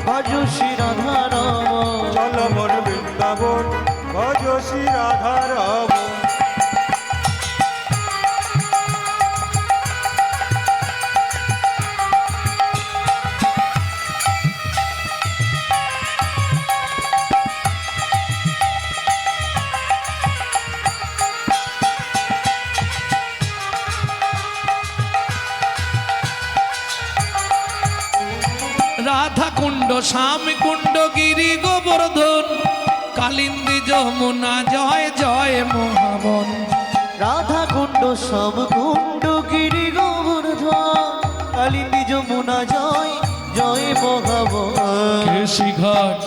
ভজ শ্রী রাধা রমন। চল মন বৃন্দাবন ভজ শ্রী রাধা রমন। শ্যাম কুণ্ড গিরি গোবর্ধন কালিন্দী যমুনা জয় জয় মহাবন। রাধা কুণ্ড শ্যাম কুণ্ড গিরি গোবর্ধন কালিন্দী যমুনা জয় জয় মহাবন। কেশি ঘাট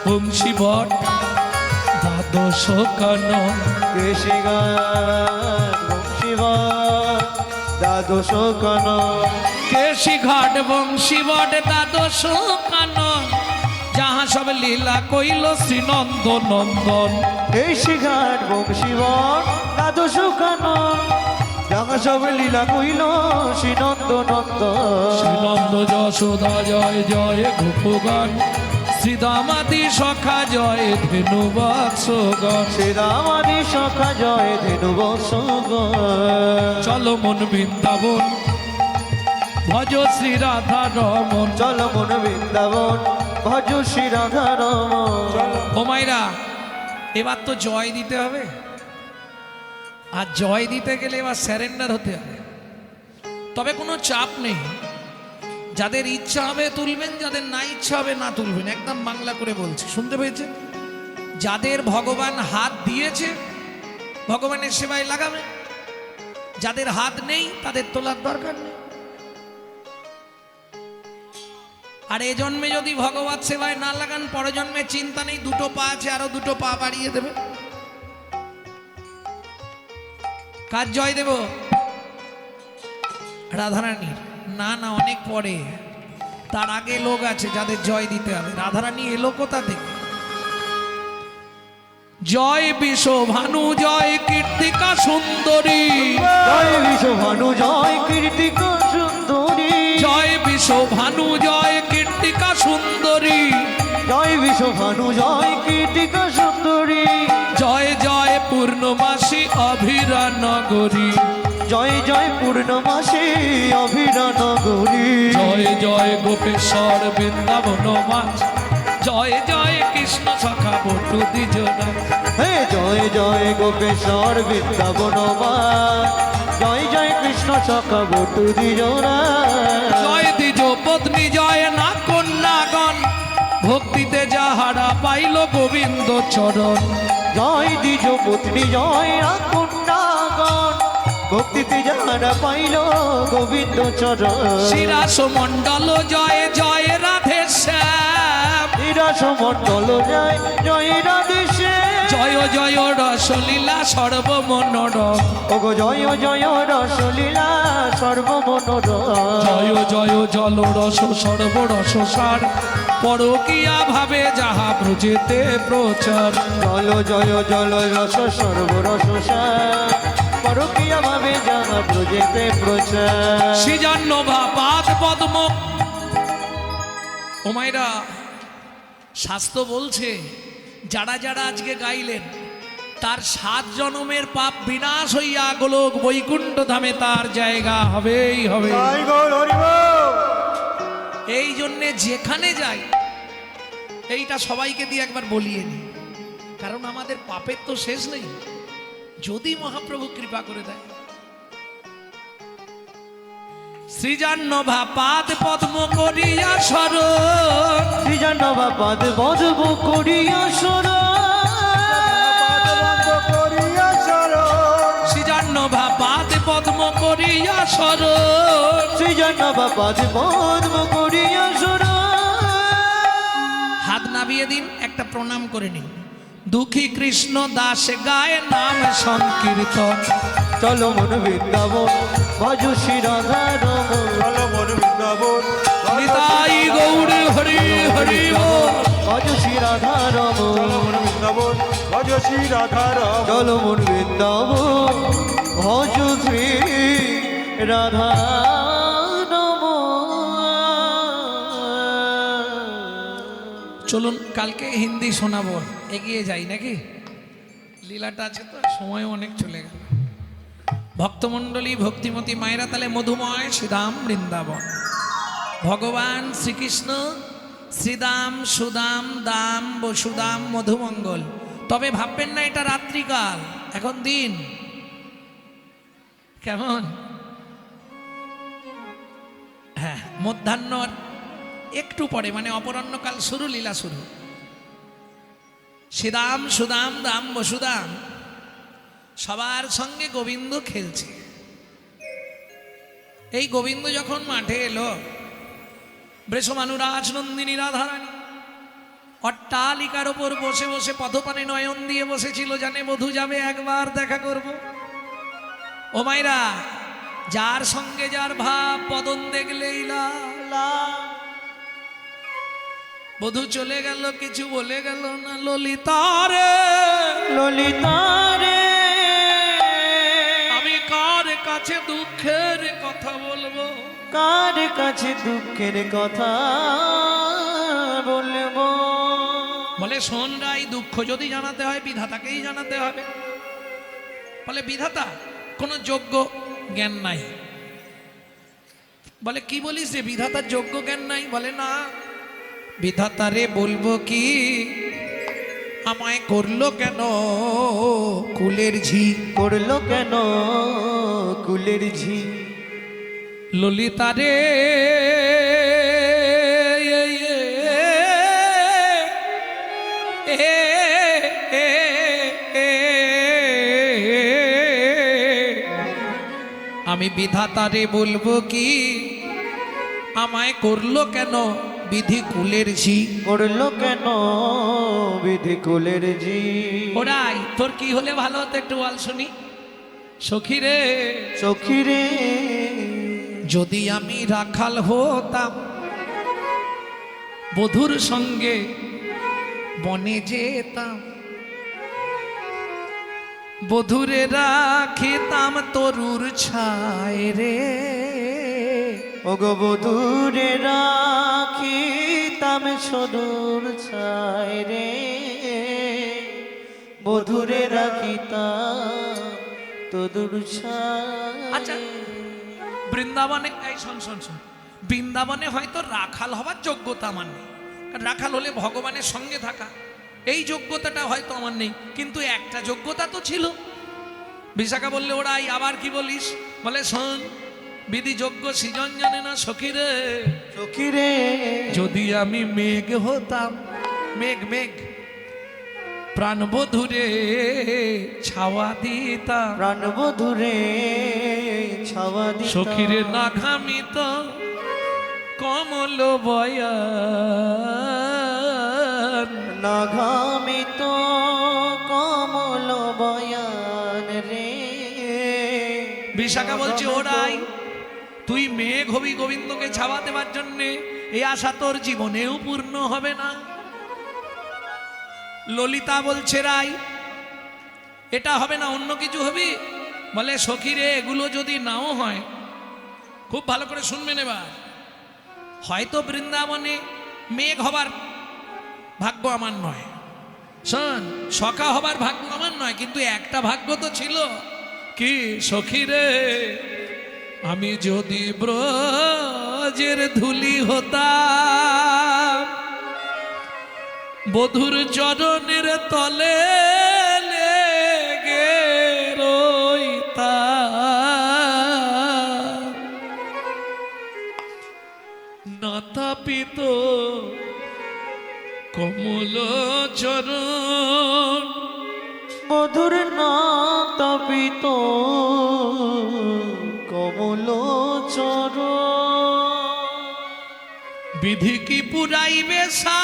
বংশী বট দ্বাদশ কানন কেশিঘাট বংশীবাদ দ্বাদশ কানন। কেশি ঘাট বংশী বট দ্বাদশ কানন যাহা সব লীলা কইল শ্রীনন্দ নন্দন। কেশিঘাট বংশীবাদ দ্বাদশ কানন যাহা সব লীলা কইল শ্রীনন্দ নন্দন। শ্রীনন্দ যশোদা জয় জয় গোপগান শ্রীদামাদি সখা জয় ধেনু বৎসগণ। শ্রীরামাদি সখা জয় ধেনু বৎসগণ। চলো মন বৃন্দাবন ভজ শ্রী রাধা রমন। চল মন বৃন্দাবন ভজ শ্রী রাধা রমন। ও মাইরা এবার তো জয় দিতে হবে, আর জয় দিতে গেলে এবার স্যারেন্ডার হতে হবে। তবে কোনো চাপ নেই, যাদের ইচ্ছা হবে তুলবেন, যাদের না ইচ্ছা হবে না তুলবেন। একদম বাংলা করে বলছি, শুনতে পেয়েছেন? যাদের ভগবান হাত দিয়েছে ভগবানের সেবায় লাগাবে, যাদের হাত নেই তাদের তোলার দরকার নেই। আর এ জন্মে যদি ভগবত সেবায় না লাগান, পরের জন্মে চিন্তা নেই, দুটো পা আছে আরো দুটো পা বাড়িয়ে দেবে। কার জয় দেব? রাধারানীর? না না, অনেক পরে, তার আগে লোক আছে যাদের জয় দিতে হবে। রাধারানী এলো কোথা থেকে? জয় বিশ্ব ভানু জয় কীর্তিকা সুন্দরী। জয় বিশ্ব ভানু জয় কীর্তিকা সুন্দরী। জয় বিশ্ব ভানু জয় কীর্তিকা সুন্দরী। জয় বিশ্ব ভানু জয় কীর্তিকা সুন্দরী। জয় জয় পূর্ণমাসী অভিরা নগরী। জয় জয় পূর্ণমাসী অভিরা নগরী। জয় জয় গোপেশ্বর বৃন্দাবন মাছ। জয় জয় কৃষ্ণ সখা বটু দ্বিজনা। হে জয় জয় গোপেশ্বর বৃন্দাবন মা। জয় জয় কৃষ্ণ সখা বটু দ্বিজনা। জয় দ্বিজ পত্নী জয় না কন্যাগণ ভক্তিতে যাহারা পাইল গোবিন্দ চরণ। জয় দ্বিজ পত্নী জয় কন্যাগণ ভক্তিতে যাহারা পাইল গোবিন্দ চরণ। শিরাস মণ্ডল জয় জয় রাধে শ্যাম। নিরাস মণ্ডল জয় জয় রাধে শ্যাম। জয় জয় রসলীলা সর্বমনোরম। ওগো জয় জয় রসলীলা সর্বমনোরম। জয় জয় জল রস সর্বরস সার পরকিয়া ভাবে যাহা ব্রজেতে প্রচার। জল জয় জল রস সর্বরস সার পরকীয়া ভাবে যাহা ব্রজেতে প্রচার। সৃজান্নভা পাদ পদ্ম। ও মায়েরা, শাস্ত্র বলছে যারা যারা আজকে গাইলেন তার 7 জনমের পাপ বিনাশ হইয়া গোলক বৈকুণ্ঠ ধামে তার জায়গা হবেই হবে। জয় গৌর হরি বল। এই জন্যে যেখানে যাই এইটা সবাইকে দিয়ে একবার বলিয়ে নি, কারণ আমাদের পাপের তো শেষ নেই, যদি মহাপ্রভু কৃপা করে দেয়। সৃজান্নভা পাদ পদ্ম করিয়া স্মরণ। সৃজান্নভা পাদ পদ্ম করিয়া সৃজান্নভা পাদ পদ্ম করিয়া স্মরণ। সৃজান্নভা পাদ পদ্ম করিয়া হাত নামিয়ে দিন, একটা প্রণাম করে নিন। দুঃখী কৃষ্ণ দাস গায় নাম সংকীর্তন। চলো মন বৃন্দাবন ভজ শ্রী রাধা রমন। চলো মন বৃন্দাবন নিতাই গৌর হরি হরি বল। ভজ শ্রী রাধা রমন। চলো মন বৃন্দাবন ভজ শ্রী রাধা রমন। চলো মন বৃন্দাবন ভজ শ্রী রাধা চলুন কালকে হিন্দি শোনাবো, এগিয়ে যাই নাকি? লীলাটা আছে তো, সময় অনেক চলে গেল। ভক্তমণ্ডলী ভক্তিমতী মায়েরা, তাহলে মধুময় শ্রীদাম বৃন্দাবন। ভগবান শ্রীকৃষ্ণ শ্রীদাম সুদাম দাম বসুদাম মধুমঙ্গল। তবে ভাববেন না এটা রাত্রিকাল, এখন দিন। কেমন? হ্যাঁ, মধ্যাহ্ন একটু পরে মানে অপরাহ্নকাল শুরু, লীলা শুরু। শ্রীদাম সুদাম দাম বসুদাম সবার সঙ্গে গোবিন্দ খেলছে। এই গোবিন্দ যখন মাঠে এলো, বৃষমানুরাজ নন্দিনী রাধারানী অট্টালিকার ওপর বসে বসে পদপানে নয়ন দিয়ে বসেছিল, জানে বধূ যাবে একবার দেখা করব। ও মাইরা, যার সঙ্গে যার ভাব বদন দেখলেই লাল। বধূ চলে গেল, কিছু বলে গেল না। ললিতারে ললিতারে আমি কার কাছে দুঃখের কথা বলবো, কার কাছে দুঃখের কথা বলবো। বলে শোন রাই, দুঃখ যদি জানাতে হয় বিধাতাকেই জানাতে হবে। বলে বিধাতা কোনো যোগ্য জ্ঞান নাই। বলে কি বলিস রে, বিধাতার যোগ্য জ্ঞান নাই? বলে না, বিধাতারে বলবো কি, আমায় করলো কেন কুলের ঝি, করলো কেন কুলের ঝি। ললিতারে আমি বিধাতারে বলবো কি, আমায় করলো কেন বিধি কুলের ঝি, করলো কেন বিধি কুলের ঝি। ওরাই তোর কি হলে ভালো হতো একটু বল শুনি। সখী রে সখী রে যদি আমি রাখাল হতাম, বধুর সঙ্গে বনে যেতাম, বধুরে রাখিতাম তরুর ছায় রে। ওগো বধূরে রাখিতাম সদূর ছায় রে, বধূরে রাখিতাম তদূর ছায়। আচ্ছা, বৃন্দাবনে এই শোন শোন শোন, বৃন্দাবনে হয়তো রাখাল হবার যোগ্যতা আমার নেই, কারণ রাখাল হলে ভগবানের সঙ্গে থাকা, এই যোগ্যতাটা হয়তো আমার নেই, কিন্তু একটা যোগ্যতা তো ছিল। বিশাখা বললে ওরাই আবার কি বলিস? বলে শোন, বিধি যোগ্য সৃজন জানে না সখী রে। সখী রে যদি আমি মেঘ হতাম, মেঘ মেঘ প্রাণবধূরে ছাওয়া দিতাম, প্রাণবধূরে ছাওয়া দিতাম। সখীরে না ঘামিত কমল বয়ান, না ঘামিত কমল বয়ান রে। বিশাখা বলছে ওরাই তুই মেঘ হবি গোবিন্দকে ছাওয়া দেবার জন্যে, এই আশা তোর জীবনেও পূর্ণ হবে না। ললিতা বলছে রাই এটা হবে না, অন্য কিছু হবি। বলে সখী রে, এগুলো যদি নাও হয়, খুব ভালো করে শুনবেন এবার, হয়তো বৃন্দাবনে মেঘ হবার ভাগ্য আমার নয়, শোন, সখা হবার ভাগ্য আমার নয়, কিন্তু একটা ভাগ্য তো ছিল কি সখী রে, আমি যদি ব্রজের ধুলি হতাম, বধুর চরণের তলে লেগে রইতাম, নাতাপিত কমল চরণ, মধুর না তপিত কমল চর। বিধি কি পুরাইবে সা,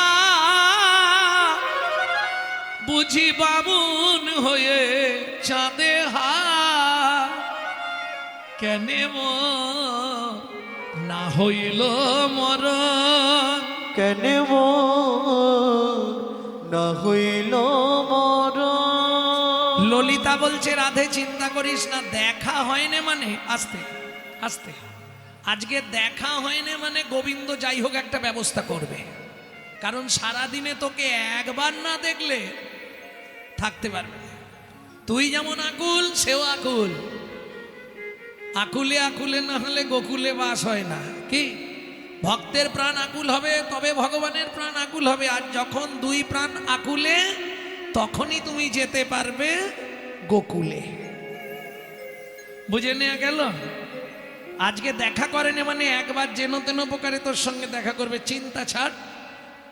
বুঝি বামুন হয়ে চাঁদে হা, কেনে না হইল মরণ, কেন না হইল মর। ললিতা বলছে রাধে চিন্তা করিস না, দেখা হয়নি মানে আস্তে আস্তে, আজকে দেখা হয়নি মানে গোবিন্দ যাই হোক একটা ব্যবস্থা করবে, কারণ সারাদিনে তোকে একবার না দেখলে থাকতে পারবে না। তুই যেমন আকুল, সেও আকুল, আকুলে আকুলে না হলে গোকুলে বাস হয় না। কি ভক্তের প্রাণ আকুল হবে তবে ভগবানের প্রাণ আকুল হবে, আর যখন দুই প্রাণ আকুলে তখনই তুমি যেতে পারবে গোকুলে। বুঝে নেওয়া গেল? আজকে দেখা করেনি মানে একবার যেন তেন প্রকারে তোর সঙ্গে দেখা করবে, চিন্তা ছাড়,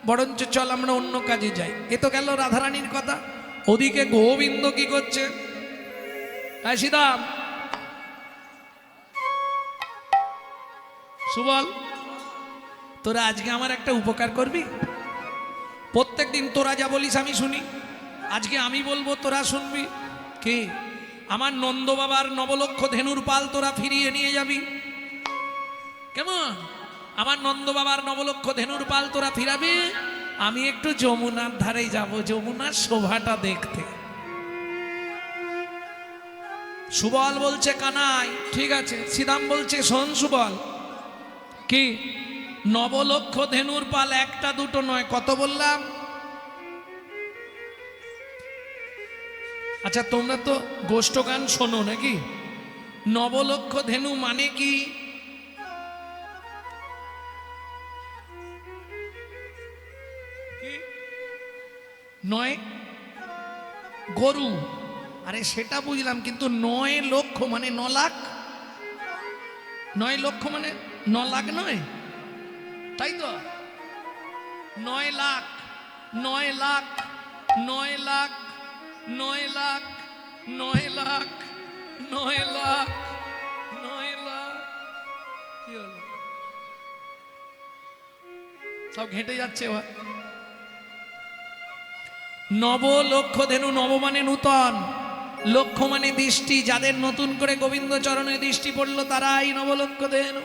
বরঞ্চ চল আমরা অন্য কাজে যাই। এ তো গেল রাধারানীর কথা। ওদিকে গোবিন্দ কি করছে? সীতাম, সুবল, তোরা আজকে আমার একটা উপকার করবি? প্রত্যেকদিন তোরা যা বলিস আমি শুনি, আজকে আমি বলবো তোরা শুনবি। কি? আমার নন্দ বাবার নবলক্ষ ধেনুর পাল তোরা ফিরিয়ে নিয়ে যাবি, কেমন? আমার নন্দ বাবার নবলক্ষ ধেনুর পাল তোরা ফিরাবি, আমি একটু যমুনার ধারে যাব, যমুনার শোভাটা দেখতে। সুবল বলছে কানাই, ঠিক আছে। সীতাম বলছে শোন সুবল, কি নবলক্ষ ধেনুর পাল একটা দুটো নয়, কত বললাম? আচ্ছা তোমরা তো গোষ্ঠ গান শোনো নাকি? নবলক্ষ ধেনু মানে কি? নয় গরু, আরে সেটা বুঝলাম, কিন্তু 9 লক্ষ মানে 9 লাখ, 9 লক্ষ মানে 9 লাখ নয়, তাই তো? 9 লাখ, 9 লাখ, 9 লাখ, 9 লাখ, 9 লাখ, 9 লাখ, 9 লাখ। কি হলো? সব ঘেঁটে যাচ্ছে। নব লক্ষ ধেনু, নব মানে নূতন, লক্ষ মানে দৃষ্টি, যাদের নতুন করে গোবিন্দ চরণে দৃষ্টি পড়লো তারাই নবলক্ষ ধেনু।